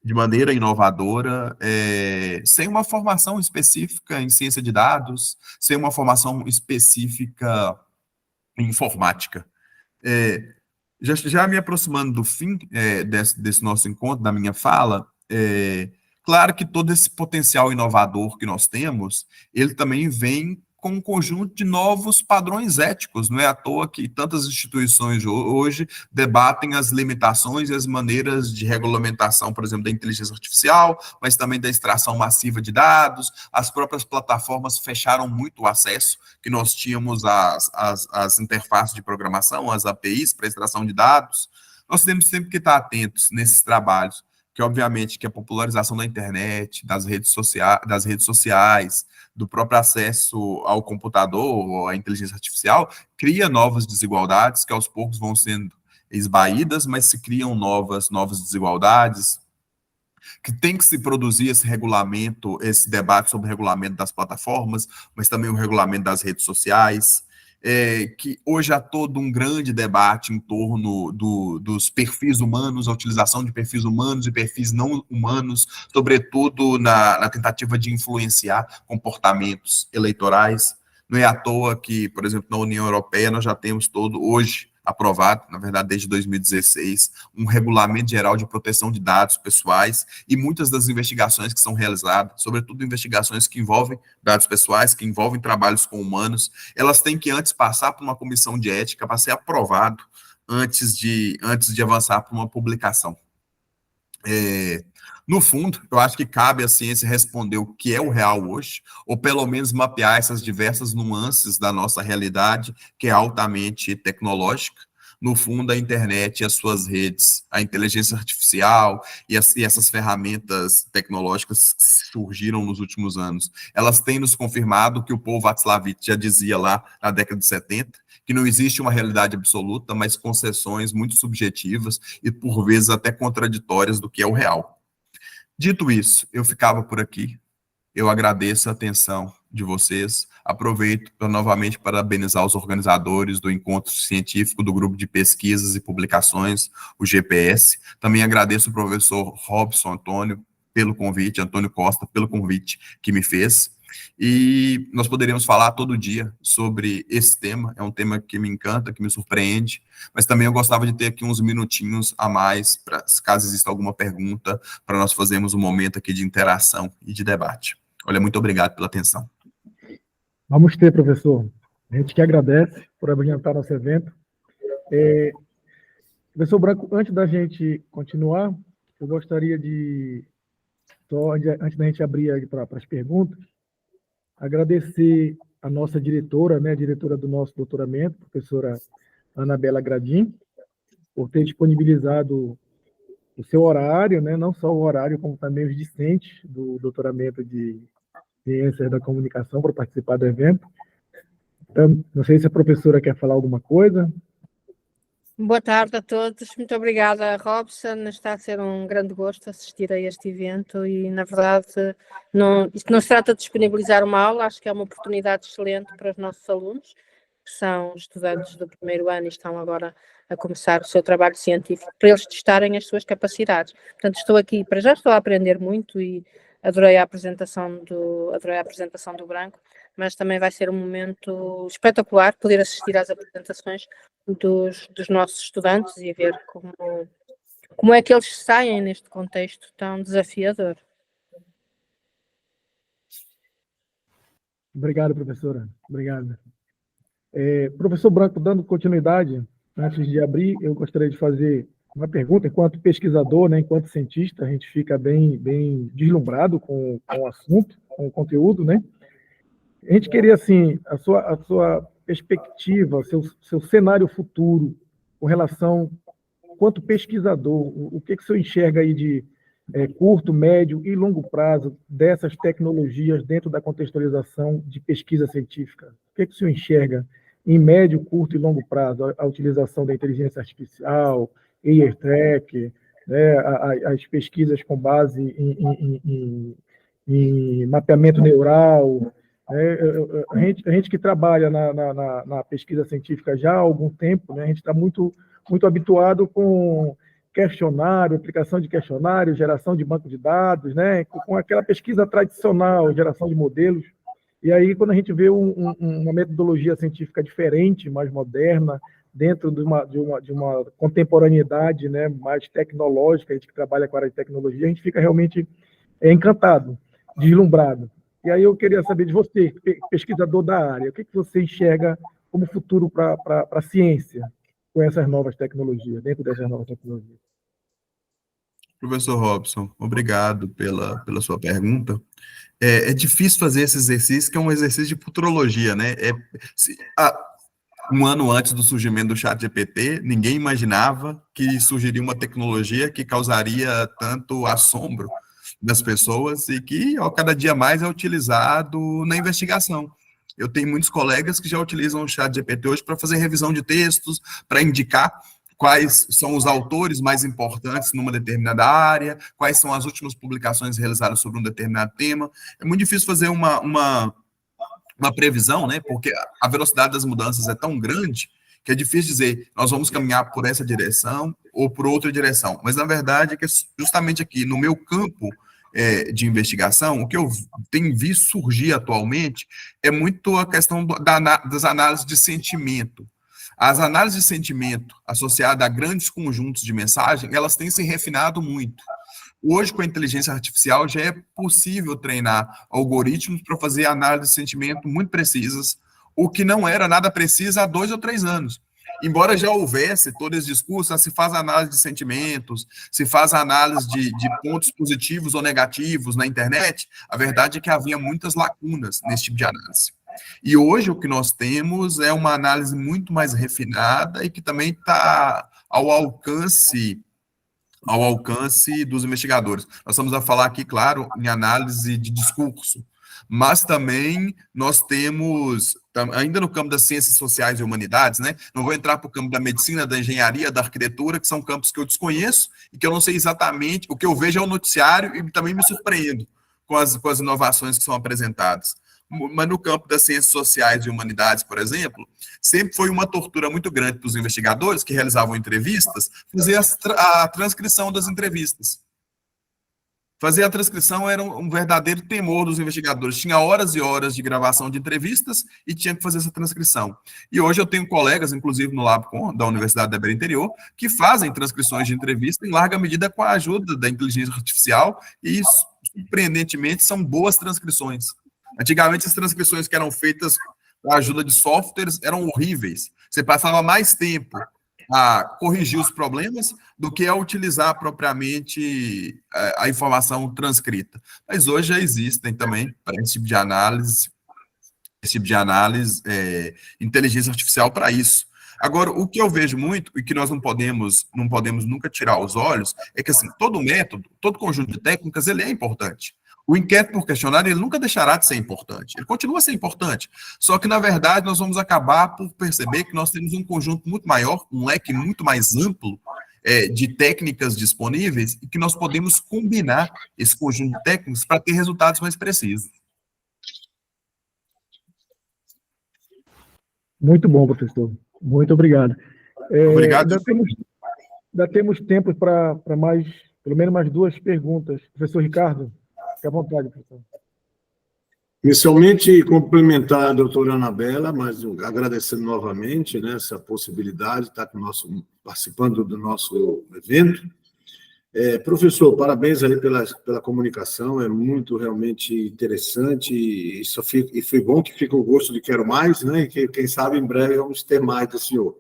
Speaker 1: de maneira inovadora, sem uma formação específica em ciência de dados, sem uma formação específica em informática. Já me aproximando do fim desse nosso encontro, da minha fala, claro que todo esse potencial inovador que nós temos, ele também vem com um conjunto de novos padrões éticos. Não é à toa que tantas instituições hoje debatem as limitações e as maneiras de regulamentação, por exemplo, da inteligência artificial, mas também da extração massiva de dados. As próprias plataformas fecharam muito o acesso que nós tínhamos às interfaces de programação, às APIs para extração de dados. Nós temos sempre que estar atentos nesses trabalhos, que obviamente que a popularização da internet, das redes sociais, do próprio acesso ao computador, ou à inteligência artificial, cria novas desigualdades que aos poucos vão sendo esbaídas, mas se criam novas desigualdades, que tem que se produzir esse regulamento, esse debate sobre o regulamento das plataformas, mas também o regulamento das redes sociais. que hoje há todo um grande debate em torno dos perfis humanos, a utilização de perfis humanos e perfis não humanos, sobretudo na tentativa de influenciar comportamentos eleitorais. Não é à toa que, por exemplo, na União Europeia nós já temos hoje aprovado, na verdade desde 2016, um regulamento geral de proteção de dados pessoais, e muitas das investigações que são realizadas, sobretudo investigações que envolvem dados pessoais, que envolvem trabalhos com humanos, elas têm que antes passar por uma comissão de ética para ser aprovado antes de avançar para uma publicação. No fundo, eu acho que cabe à ciência responder o que é o real hoje, ou pelo menos mapear essas diversas nuances da nossa realidade, que é altamente tecnológica. No fundo, a internet e as suas redes, a inteligência artificial e essas ferramentas tecnológicas que surgiram nos últimos anos, elas têm nos confirmado que o Paul Václavich já dizia lá na década de 70, que não existe uma realidade absoluta, mas concessões muito subjetivas e, por vezes, até contraditórias do que é o real. Dito isso, eu ficava por aqui. Eu agradeço a atenção de vocês. Aproveito para novamente parabenizar os organizadores do encontro científico do grupo de pesquisas e publicações, o GPS. Também agradeço ao professor Robson Antônio pelo convite, Antônio Costa pelo convite que me fez. E nós poderíamos falar todo dia sobre esse tema, é um tema que me encanta, que me surpreende, mas também eu gostava de ter aqui uns minutinhos a mais, caso exista alguma pergunta, para nós fazermos um momento aqui de interação e de debate. Olha, muito obrigado pela atenção.
Speaker 2: Vamos ter, professor. A gente que agradece por abrilhantar nosso evento. Professor Branco, antes da gente continuar, eu gostaria de, antes da gente abrir para as perguntas, agradecer a nossa diretora, né, a diretora do nosso doutoramento, professora Anabela Gradim, por ter disponibilizado o seu horário, né, não só o horário, como também os discentes do doutoramento de Ciências da Comunicação para participar do evento. Então, não sei se a professora quer falar alguma coisa.
Speaker 3: Boa tarde a todos, muito obrigada, Robson. Está a ser um grande gosto assistir a este evento e, na verdade, isto não se trata de disponibilizar uma aula, acho que é uma oportunidade excelente para os nossos alunos, que são estudantes do primeiro ano e estão agora a começar o seu trabalho científico, para eles testarem as suas capacidades. Portanto, estou aqui, para já estou a aprender muito e adorei a apresentação do Branco, mas também vai ser um momento espetacular poder assistir às apresentações dos nossos estudantes e ver como é que eles saem neste contexto tão desafiador.
Speaker 2: Obrigado, professora. Obrigado. Professor Branco, dando continuidade, antes de abrir, eu gostaria de fazer uma pergunta. Enquanto pesquisador, né, enquanto cientista, a gente fica bem deslumbrado com o assunto, com o conteúdo, né? A gente queria, assim, a sua perspectiva, seu cenário futuro com relação, quanto pesquisador, o que o senhor enxerga aí de curto, médio e longo prazo dessas tecnologias dentro da contextualização de pesquisa científica? O que o senhor enxerga em médio, curto e longo prazo? A utilização da inteligência artificial, AirTrack, né, as pesquisas com base em mapeamento neural. A gente que trabalha na pesquisa científica já há algum tempo, né, a gente está muito habituado com questionário, aplicação de questionário, geração de banco de dados, né, com aquela pesquisa tradicional, geração de modelos. E aí, quando a gente vê uma metodologia científica diferente, mais moderna, dentro de uma contemporaneidade, né, mais tecnológica, a gente que trabalha com a área de tecnologia, a gente fica realmente encantado, deslumbrado. E aí eu queria saber de você, pesquisador da área, o que você enxerga como futuro para a ciência com essas novas tecnologias, dentro dessas novas tecnologias?
Speaker 1: Professor Robson, obrigado pela sua pergunta. É difícil fazer esse exercício, que é um exercício de futurologia, né? Um ano antes do surgimento do ChatGPT, ninguém imaginava que surgiria uma tecnologia que causaria tanto assombro das pessoas e que, cada dia mais, é utilizado na investigação. Eu tenho muitos colegas que já utilizam o ChatGPT hoje para fazer revisão de textos, para indicar quais são os autores mais importantes numa determinada área, quais são as últimas publicações realizadas sobre um determinado tema. É muito difícil fazer uma uma previsão, né? Porque a velocidade das mudanças é tão grande que é difícil dizer, nós vamos caminhar por essa direção ou por outra direção. Mas, na verdade, é que justamente aqui, no meu campo de investigação, o que eu tenho visto surgir atualmente é muito a questão das análises de sentimento. As análises de sentimento associadas a grandes conjuntos de mensagem, elas têm se refinado muito. Hoje, com a inteligência artificial, já é possível treinar algoritmos para fazer análises de sentimento muito precisas, o que não era nada preciso há 2 ou 3 anos. Embora já houvesse todo esse discurso, se faz análise de sentimentos, se faz análise de pontos positivos ou negativos na internet, a verdade é que havia muitas lacunas nesse tipo de análise. E hoje o que nós temos é uma análise muito mais refinada e que também está ao alcance dos investigadores. Nós estamos a falar aqui, claro, em análise de discurso, mas também nós temos, ainda no campo das ciências sociais e humanidades, né? Não vou entrar para o campo da medicina, da engenharia, da arquitetura, que são campos que eu desconheço e que eu não sei exatamente, o que eu vejo é o noticiário e também me surpreendo com as inovações que são apresentadas. Mas no campo das ciências sociais e humanidades, por exemplo, sempre foi uma tortura muito grande para os investigadores que realizavam entrevistas, fazer a transcrição das entrevistas. Fazer a transcrição era um verdadeiro temor dos investigadores. Tinha horas e horas de gravação de entrevistas e tinha que fazer essa transcrição. E hoje eu tenho colegas, inclusive no LabCon, da Universidade da Beira Interior, que fazem transcrições de entrevista em larga medida com a ajuda da inteligência artificial e, surpreendentemente, são boas transcrições. Antigamente, as transcrições que eram feitas com a ajuda de softwares eram horríveis. Você passava mais tempo a corrigir os problemas do que a utilizar propriamente a informação transcrita. Mas hoje já existem também, para esse tipo de análise, inteligência artificial para isso. Agora, o que eu vejo muito, e que nós não podemos nunca tirar os olhos, é que assim, todo método, todo conjunto de técnicas, ele é importante. O inquérito por questionário, ele nunca deixará de ser importante. Ele continua a ser importante. Só que, na verdade, nós vamos acabar por perceber que nós temos um conjunto muito maior, um leque muito mais amplo de técnicas disponíveis e que nós podemos combinar esse conjunto de técnicas para ter resultados mais precisos.
Speaker 2: Muito bom, professor. Muito obrigado.
Speaker 1: Obrigado.
Speaker 2: Ainda temos tempo para pelo menos mais 2 perguntas. Professor Ricardo, fique à vontade, professor.
Speaker 4: Inicialmente, complementar a doutora Anabela, mas agradecendo novamente, né, essa possibilidade de estar participando do nosso evento. Professor, parabéns aí pela comunicação, é muito realmente interessante e foi bom que fica o gosto de quero mais, né, e que, quem sabe, em breve vamos ter mais do senhor.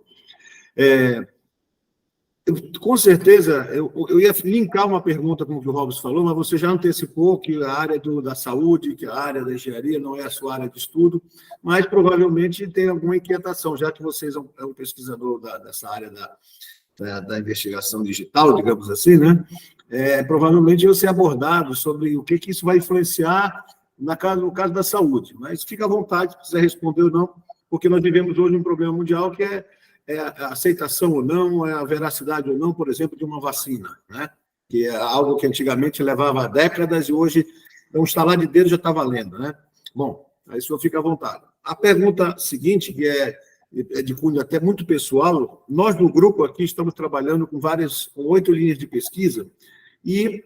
Speaker 4: Com certeza, eu ia linkar uma pergunta com o que o Robson falou, mas você já antecipou que a área da saúde, que a área da engenharia não é a sua área de estudo, mas provavelmente tem alguma inquietação, já que vocês é um pesquisador dessa área da investigação digital, digamos assim, né? Provavelmente eu ser abordado sobre o que isso vai influenciar no caso da saúde, mas fica à vontade se quiser responder ou não, porque nós vivemos hoje um problema mundial que é a aceitação ou não, é a veracidade ou não, por exemplo, de uma vacina, né? Que é algo que antigamente levava décadas e hoje, um estalar de dedo já está valendo, né? Bom, aí o senhor fica à vontade. A pergunta seguinte, que é de cunho até muito pessoal, nós do grupo aqui estamos trabalhando com 8 linhas de pesquisa e,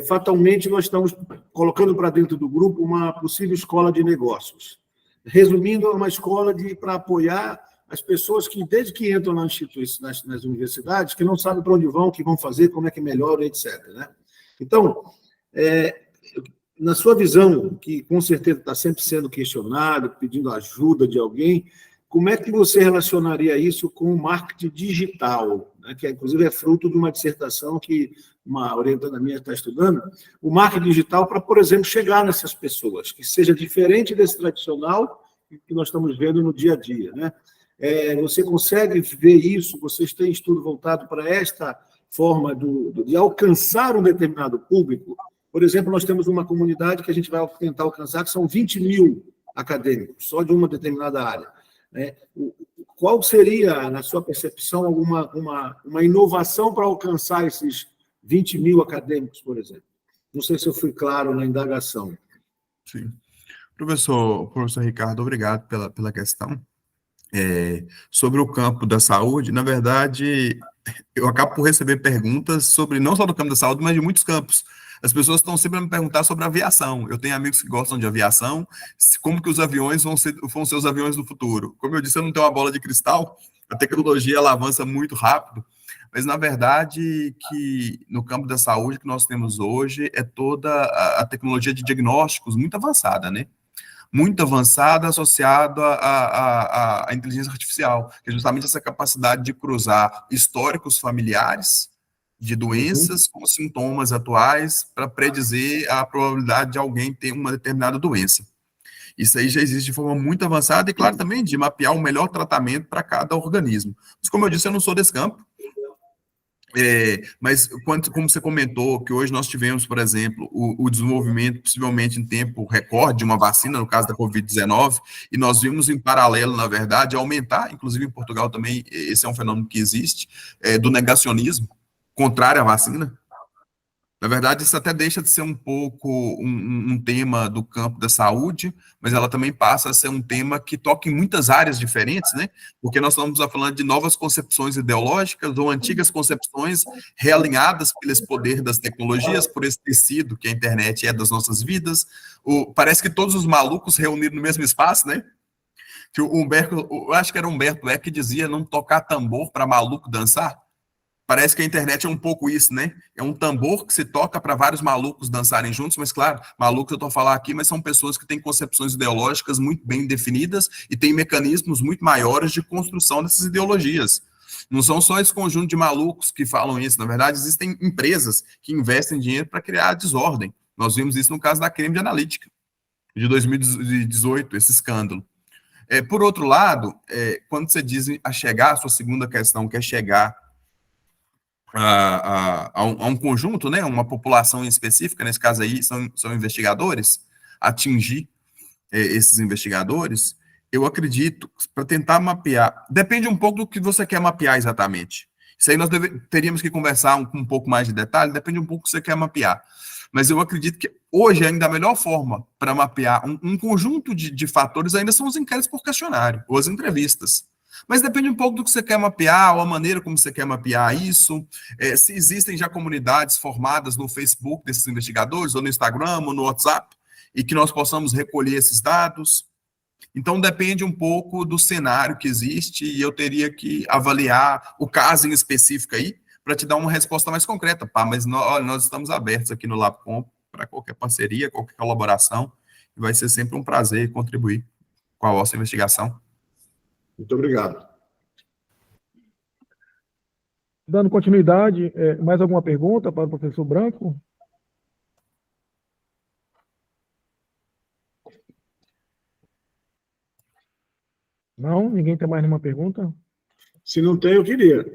Speaker 4: fatalmente, nós estamos colocando para dentro do grupo uma possível escola de negócios. Resumindo, é uma escola para apoiar as pessoas que, desde que entram nas universidades, que não sabem para onde vão, o que vão fazer, como é que melhoram, etc. Né? Então, na sua visão, que com certeza está sempre sendo questionado, pedindo ajuda de alguém, como é que você relacionaria isso com o marketing digital, né? Que inclusive é fruto de uma dissertação que uma orientanda minha está estudando, o marketing digital para, por exemplo, chegar nessas pessoas, que seja diferente desse tradicional que nós estamos vendo no dia a dia, né? Você consegue ver isso? Vocês têm estudo voltado para esta forma de alcançar um determinado público? Por exemplo, nós temos uma comunidade que a gente vai tentar alcançar, que são 20 mil acadêmicos, só de uma determinada área. Né? Qual seria, na sua percepção, uma inovação para alcançar esses 20 mil acadêmicos, por exemplo? Não sei se eu fui claro na indagação.
Speaker 1: Sim. Professor Ricardo, obrigado pela questão. Sobre o campo da saúde, na verdade, eu acabo por receber perguntas sobre, não só do campo da saúde, mas de muitos campos. As pessoas estão sempre a me perguntar sobre aviação. Eu tenho amigos que gostam de aviação, como que os aviões vão ser os aviões do futuro. Como eu disse, eu não tenho uma bola de cristal, a tecnologia ela avança muito rápido, mas na verdade que no campo da saúde que nós temos hoje é toda a tecnologia de diagnósticos muito avançada, né? Muito avançada associada à inteligência artificial, que é justamente essa capacidade de cruzar históricos familiares de doenças com sintomas atuais para predizer a probabilidade de alguém ter uma determinada doença. Isso aí já existe de forma muito avançada e, claro, também de mapear o melhor tratamento para cada organismo. Mas, como eu disse, eu não sou desse campo. Mas, como você comentou, que hoje nós tivemos, por exemplo, o desenvolvimento, possivelmente em tempo recorde, de uma vacina, no caso da Covid-19, e nós vimos em paralelo, na verdade, aumentar, inclusive em Portugal também, esse é um fenômeno que existe, do negacionismo, contrário à vacina. Na verdade, isso até deixa de ser um pouco um tema do campo da saúde, mas ela também passa a ser um tema que toca em muitas áreas diferentes, né? Porque nós estamos falando de novas concepções ideológicas ou antigas concepções realinhadas pelo esse poder das tecnologias, por esse tecido que a internet é das nossas vidas. Parece que todos os malucos reunidos no mesmo espaço, né? Que eu acho que era Humberto Eco que dizia não tocar tambor para maluco dançar. Parece que a internet é um pouco isso, né? É um tambor que se toca para vários malucos dançarem juntos, mas claro, malucos eu estou falando aqui, mas são pessoas que têm concepções ideológicas muito bem definidas e têm mecanismos muito maiores de construção dessas ideologias. Não são só esse conjunto de malucos que falam isso, na verdade existem empresas que investem dinheiro para criar desordem. Nós vimos isso no caso da Cambridge Analytica, de 2018, esse escândalo. Por outro lado, quando você diz a sua segunda questão, que é chegar a um conjunto, né, uma população específica, nesse caso aí são investigadores, atingir esses investigadores, eu acredito, para tentar mapear, depende um pouco do que você quer mapear exatamente. Isso aí nós teríamos que conversar com um pouco mais de detalhe, depende um pouco do que você quer mapear. Mas eu acredito que hoje ainda a melhor forma para mapear um conjunto de fatores ainda são os inquéritos por questionário, ou as entrevistas. Mas depende um pouco do que você quer mapear, ou a maneira como você quer mapear isso, se existem já comunidades formadas no Facebook desses investigadores, ou no Instagram, ou no WhatsApp, e que nós possamos recolher esses dados. Então, depende um pouco do cenário que existe, e eu teria que avaliar o caso em específico aí, para te dar uma resposta mais concreta, mas nós estamos abertos aqui no LabCom para qualquer parceria, qualquer colaboração, e vai ser sempre um prazer contribuir com a vossa investigação.
Speaker 4: Muito obrigado.
Speaker 2: Dando continuidade, mais alguma pergunta para o professor Branco? Não? Ninguém tem mais nenhuma pergunta?
Speaker 4: Se não tem, eu queria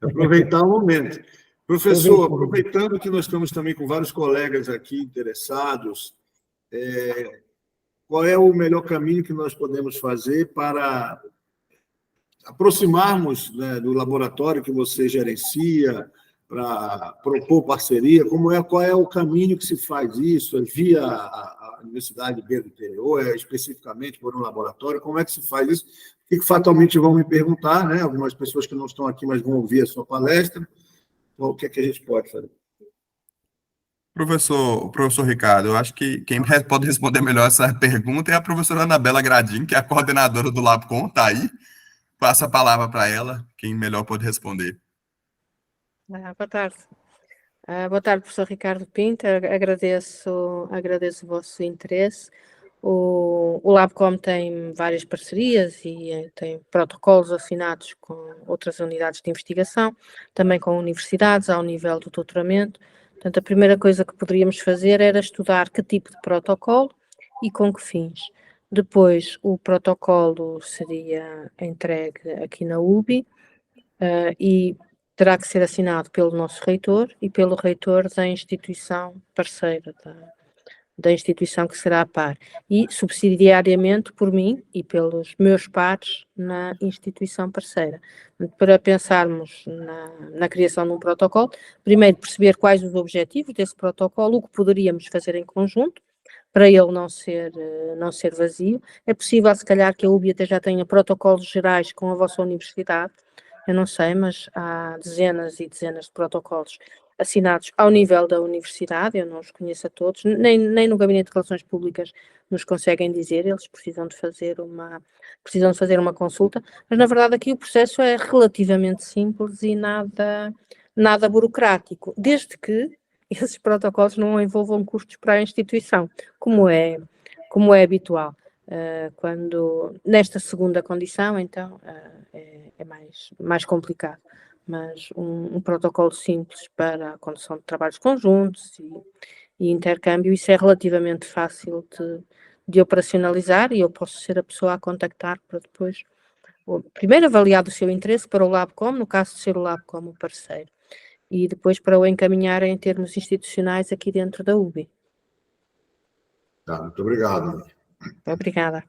Speaker 4: aproveitar o momento. Professor, aproveitando que nós estamos também com vários colegas aqui interessados, qual é o melhor caminho que nós podemos fazer para aproximarmos, né, do laboratório que você gerencia, para propor parceria? Qual é o caminho que se faz isso? É via a Universidade B do Interior? É especificamente por um laboratório? Como é que se faz isso? O que fatalmente vão me perguntar, né? Algumas pessoas que não estão aqui, mas vão ouvir a sua palestra. O que é que a gente pode fazer?
Speaker 1: Professor Ricardo, eu acho que quem pode responder melhor essa pergunta é a professora Anabela Gradin, que é a coordenadora do LabCom, está aí. Passa a palavra para ela, quem melhor pode responder.
Speaker 3: Boa tarde. Boa tarde, professor Ricardo Pinto. Agradeço o vosso interesse. O LabCom tem várias parcerias e tem protocolos assinados com outras unidades de investigação, também com universidades ao nível do doutoramento. Portanto, a primeira coisa que poderíamos fazer era estudar que tipo de protocolo e com que fins. Depois, o protocolo seria entregue aqui na UBI e terá que ser assinado pelo nosso reitor e pelo reitor da instituição parceira, da instituição que será a par, e subsidiariamente por mim e pelos meus pares na instituição parceira. Para pensarmos na criação de um protocolo, primeiro perceber quais os objetivos desse protocolo, o que poderíamos fazer em conjunto, para ele não ser vazio. É possível, se calhar, que a UBI até já tenha protocolos gerais com a vossa universidade, eu não sei, mas há dezenas e dezenas de protocolos assinados ao nível da universidade, eu não os conheço a todos, nem no Gabinete de Relações Públicas nos conseguem dizer, eles precisam de fazer uma consulta, mas na verdade aqui o processo é relativamente simples e nada burocrático, desde que esses protocolos não envolvam custos para a instituição, como é habitual. Quando nesta segunda condição, então, é mais complicado. Mas um protocolo simples para a condução de trabalhos conjuntos e intercâmbio, isso é relativamente fácil de operacionalizar e eu posso ser a pessoa a contactar para depois, primeiro avaliar o seu interesse para o LabCom, no caso de ser o LabCom o parceiro, e depois para o encaminhar em termos institucionais aqui dentro da UBI.
Speaker 4: Tá, muito obrigado.
Speaker 3: Obrigada.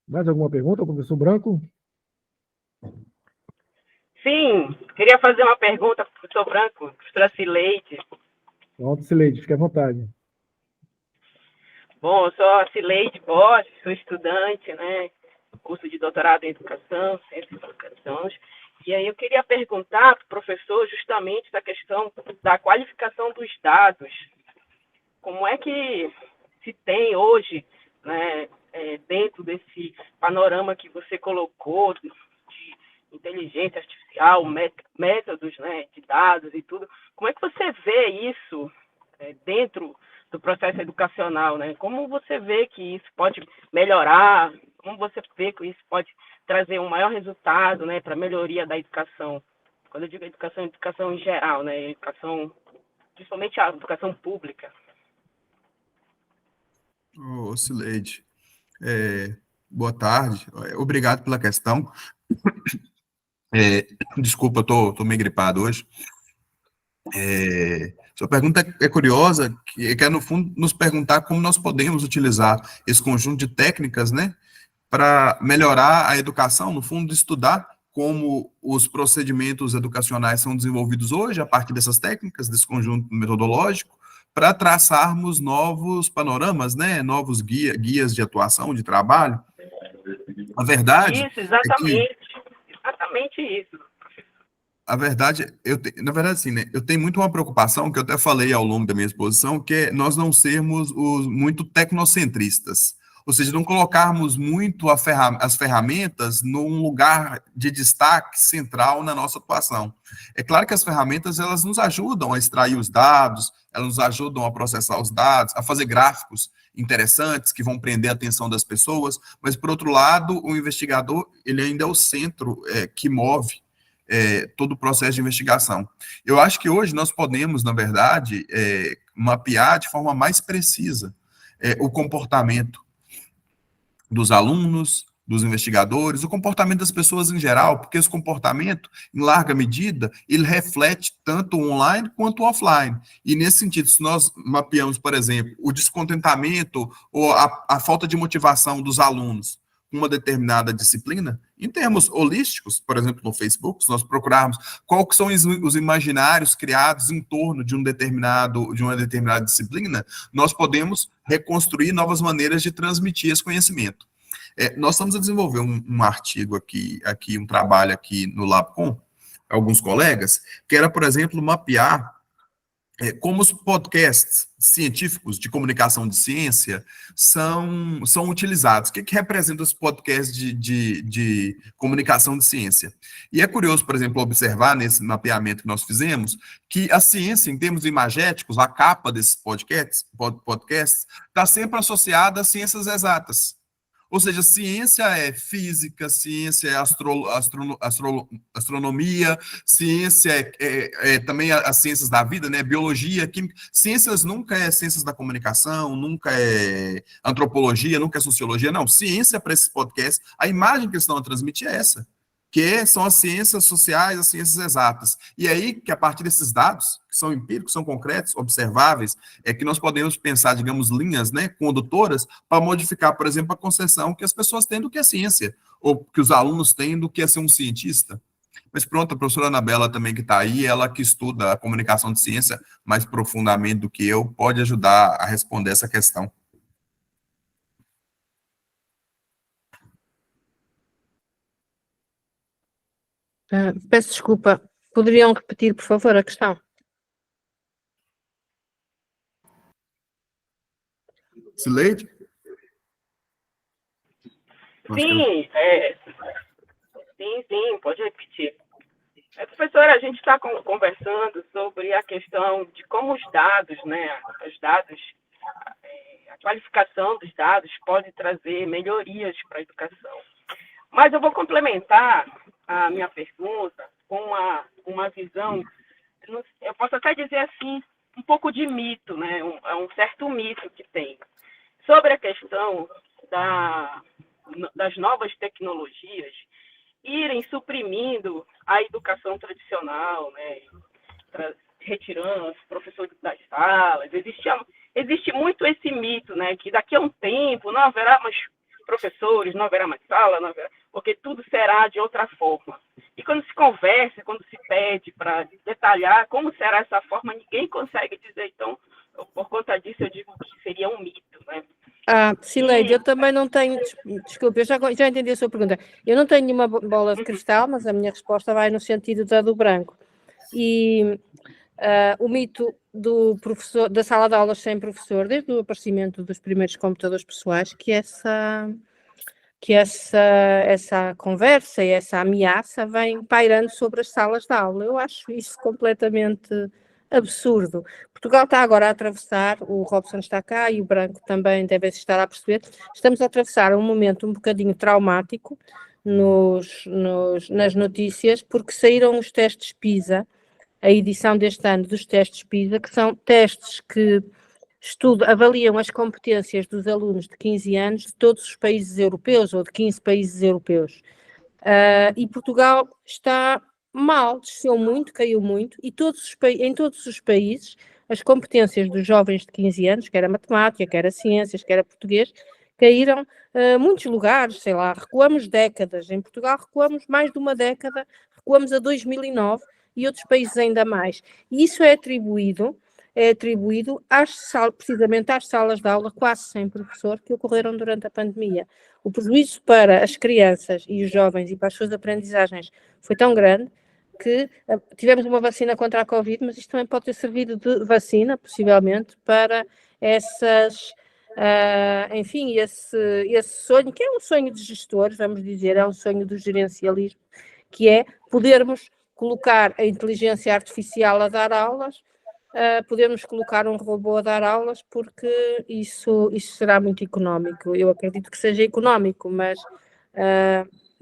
Speaker 2: Mais alguma pergunta, professor Branco?
Speaker 5: Sim, queria fazer uma pergunta para o professor Branco, professora Cileide.
Speaker 2: Pronto, Cileide, fique à vontade.
Speaker 5: Bom, eu sou a Cileide Borges, sou estudante, né, do curso de doutorado em Educação, Ciência e Educação. E aí eu queria perguntar para o professor justamente da questão da qualificação dos dados. Como é que se tem hoje, né, dentro desse panorama que você colocou de inteligência artificial, métodos, né, de dados e tudo, como é que você vê isso dentro do processo educacional, né? Como você vê que isso pode melhorar? Como você vê que isso pode trazer um maior resultado, né, para a melhoria da educação? Quando eu digo educação, educação em geral, né, educação, principalmente a educação pública.
Speaker 1: Ô, Cileide, boa tarde, obrigado pela questão. Desculpa, eu tô meio gripado hoje. Sua pergunta é curiosa, que é, no fundo, nos perguntar como nós podemos utilizar esse conjunto de técnicas, né, para melhorar a educação, no fundo, estudar como os procedimentos educacionais são desenvolvidos hoje, a partir dessas técnicas, desse conjunto metodológico, para traçarmos novos panoramas, né, novos guias de atuação, de trabalho. A verdade
Speaker 5: Isso, exatamente. Exatamente isso.
Speaker 1: A verdade, na verdade, assim, né, eu tenho muito uma preocupação, que eu até falei ao longo da minha exposição, que é nós não sermos muito tecnocentristas, ou seja, não colocarmos muito as ferramentas num lugar de destaque central na nossa atuação. É claro que as ferramentas, elas nos ajudam a extrair os dados, elas nos ajudam a processar os dados, a fazer gráficos interessantes que vão prender a atenção das pessoas, mas, por outro lado, o investigador, ele ainda é o centro que move todo o processo de investigação. Eu acho que hoje nós podemos, na verdade, mapear de forma mais precisa o comportamento dos alunos, dos investigadores, o comportamento das pessoas em geral, porque esse comportamento, em larga medida, ele reflete tanto o online quanto o offline. E, nesse sentido, se nós mapeamos, por exemplo, o descontentamento ou a falta de motivação dos alunos com uma determinada disciplina, em termos holísticos, por exemplo, no Facebook, se nós procurarmos quais são os imaginários criados em torno de uma determinada disciplina, nós podemos reconstruir novas maneiras de transmitir esse conhecimento. Nós estamos a desenvolver um artigo aqui, um trabalho aqui no LabCom, alguns colegas, que era, por exemplo, mapear como os podcasts científicos de comunicação de ciência são utilizados. O que representa os podcasts de comunicação de ciência? E é curioso, por exemplo, observar nesse mapeamento que nós fizemos, que a ciência, em termos imagéticos, a capa desses podcasts está sempre associada às ciências exatas. Ou seja, ciência é física, ciência é astronomia, ciência também as ciências da vida, né? Biologia, química. Ciências nunca é ciências da comunicação, nunca é antropologia, nunca é sociologia. Não, ciência para esses podcasts, a imagem que eles estão a transmitir é essa, que são as ciências sociais, as ciências exatas. E aí, que a partir desses dados, que são empíricos, são concretos, observáveis, é que nós podemos pensar, digamos, linhas, né, condutoras, para modificar, por exemplo, a concepção que as pessoas têm do que é ciência, ou que os alunos têm do que é ser um cientista. Mas pronto, a professora Anabela também que está aí, ela que estuda a comunicação de ciência mais profundamente do que eu, pode ajudar a responder essa questão.
Speaker 3: Peço desculpa, poderiam repetir, por favor, a questão?
Speaker 1: Sileide?
Speaker 5: Sim, sim, pode repetir. Professora, a gente está conversando sobre a questão de como os dados, né, a qualificação dos dados pode trazer melhorias para a educação. Mas eu vou complementar a minha pergunta com uma visão, eu posso até dizer assim, um pouco de mito, né, um certo mito que tem, sobre a questão das novas tecnologias irem suprimindo a educação tradicional, né, retirando os professores das salas. Existe muito esse mito, né, que daqui a um tempo não haverá mais professores, não haverá mais sala, porque tudo será de outra forma. E quando se conversa, quando se pede para detalhar como será essa forma, ninguém consegue dizer. Então, por conta disso, eu digo que seria um mito, né?
Speaker 3: Sileide, eu também não tenho, desculpe, eu já entendi a sua pergunta. Eu não tenho nenhuma bola de cristal, mas a minha resposta vai no sentido do branco. E o mito do professor, da sala de aulas sem professor, desde o aparecimento dos primeiros computadores pessoais, que essa conversa e essa ameaça vem pairando sobre as salas de aula. Eu acho isso completamente absurdo. Portugal está agora a atravessar, o Robson está cá e o Branco também deve estar a perceber, estamos a atravessar um momento um bocadinho traumático nas notícias, porque saíram os testes PISA, a edição deste ano dos testes PISA, que são testes que avaliam as competências dos alunos de 15 anos de todos os países europeus, ou de 15 países europeus. E Portugal está mal, desceu muito, caiu muito, e em todos os países as competências dos jovens de 15 anos, quer a matemática, quer a ciências, quer a português, caíram muitos lugares, sei lá, recuamos décadas. Em Portugal recuamos mais de uma década, recuamos a 2009 e outros países ainda mais. E isso é atribuído precisamente às salas de aula quase sem professor que ocorreram durante a pandemia. O prejuízo para as crianças e os jovens e para as suas aprendizagens foi tão grande que tivemos uma vacina contra a Covid, mas isto também pode ter servido de vacina, possivelmente, para essas... enfim, esse sonho, que é um sonho de gestores, vamos dizer, é um sonho do gerencialismo, que é podermos colocar a inteligência artificial a dar aulas, podemos colocar um robô a dar aulas, porque isso será muito económico. Eu acredito que seja económico, mas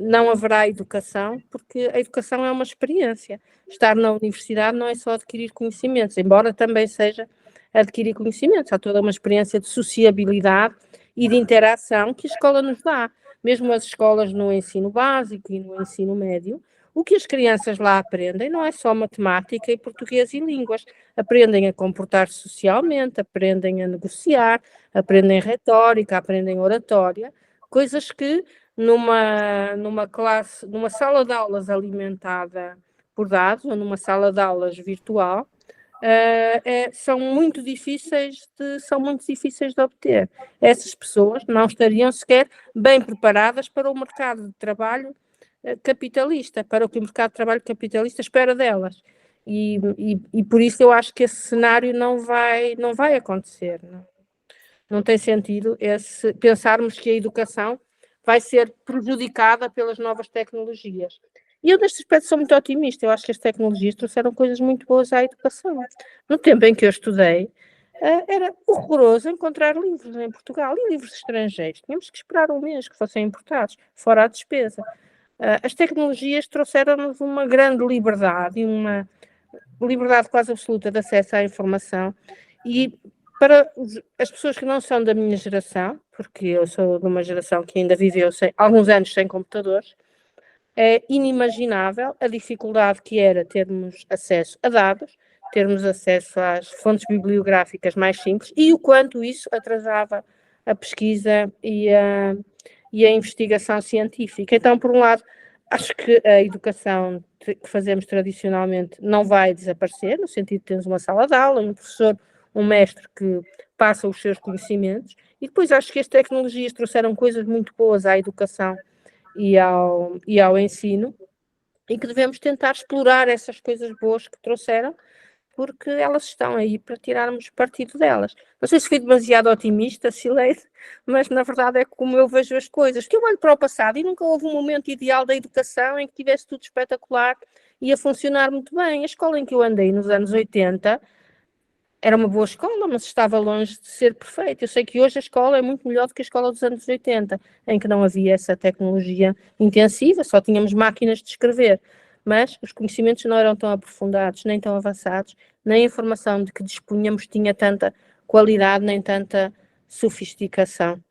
Speaker 3: não haverá educação, porque a educação é uma experiência. Estar na universidade não é só adquirir conhecimentos, embora também seja adquirir conhecimentos. Há toda uma experiência de sociabilidade e de interação que a escola nos dá. Mesmo as escolas no ensino básico e no ensino médio, o que as crianças lá aprendem não é só matemática e português e línguas. Aprendem a comportar-se socialmente, aprendem a negociar, aprendem retórica, aprendem oratória, coisas que numa sala de aulas alimentada por dados ou numa sala de aulas virtual, são muito difíceis de obter. Essas pessoas não estariam sequer bem preparadas para o mercado de trabalho capitalista, para o que o mercado de trabalho capitalista espera delas. E por isso eu acho que esse cenário não vai acontecer. Não tem sentido pensarmos que a educação vai ser prejudicada pelas novas tecnologias. E eu, neste aspecto, sou muito otimista. Eu acho que as tecnologias trouxeram coisas muito boas à educação. No tempo em que eu estudei, era horroroso encontrar livros em Portugal e livros estrangeiros. Tínhamos que esperar um mês que fossem importados, fora a despesa. As tecnologias trouxeram-nos uma grande liberdade e uma liberdade quase absoluta de acesso à informação, e para as pessoas que não são da minha geração, porque eu sou de uma geração que ainda viveu alguns anos sem computadores, é inimaginável a dificuldade que era termos acesso a dados, termos acesso às fontes bibliográficas mais simples e o quanto isso atrasava a pesquisa e a investigação científica. Então, por um lado, Acho que a educação que fazemos tradicionalmente não vai desaparecer, no sentido de termos uma sala de aula, um professor, um mestre que passa os seus conhecimentos, e depois acho que as tecnologias trouxeram coisas muito boas à educação e ao ensino, e que devemos tentar explorar essas coisas boas que trouxeram, porque elas estão aí para tirarmos partido delas. Não sei se fui demasiado otimista, Cileide, mas na verdade é como eu vejo as coisas. Que eu olho para o passado e nunca houve um momento ideal da educação em que tivesse tudo espetacular e a funcionar muito bem. A escola em que eu andei nos anos 80 era uma boa escola, mas estava longe de ser perfeita. Eu sei que hoje a escola é muito melhor do que a escola dos anos 80, em que não havia essa tecnologia intensiva, só tínhamos máquinas de escrever. Mas os conhecimentos não eram tão aprofundados, nem tão avançados, nem a informação de que dispunhamos tinha tanta qualidade, nem tanta sofisticação.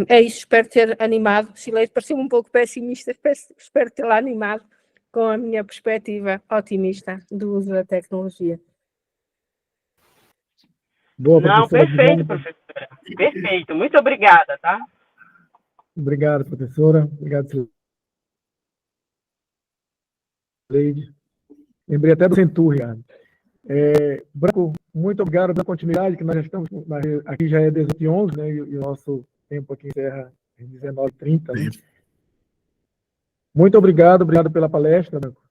Speaker 3: É isso, espero ter animado. Cileide pareceu-me um pouco pessimista, espero tê-la animado com a minha perspectiva otimista do uso da tecnologia.
Speaker 2: Boa,
Speaker 5: Não,
Speaker 2: professora.
Speaker 5: perfeito, professora. Perfeito. Muito obrigada, tá?
Speaker 2: Obrigado, professora. Obrigado, Cileide. Lembrei até do Centur, Ricardo. Branco, muito obrigado pela continuidade, que nós já estamos, aqui já é 18h11, né, e o nosso tempo aqui encerra em 19h30. Né? Muito obrigado pela palestra, Branco.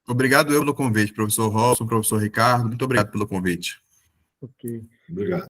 Speaker 1: Obrigado eu pelo convite, professor Robson, professor Ricardo, muito obrigado pelo convite.
Speaker 2: Ok.
Speaker 4: Obrigado.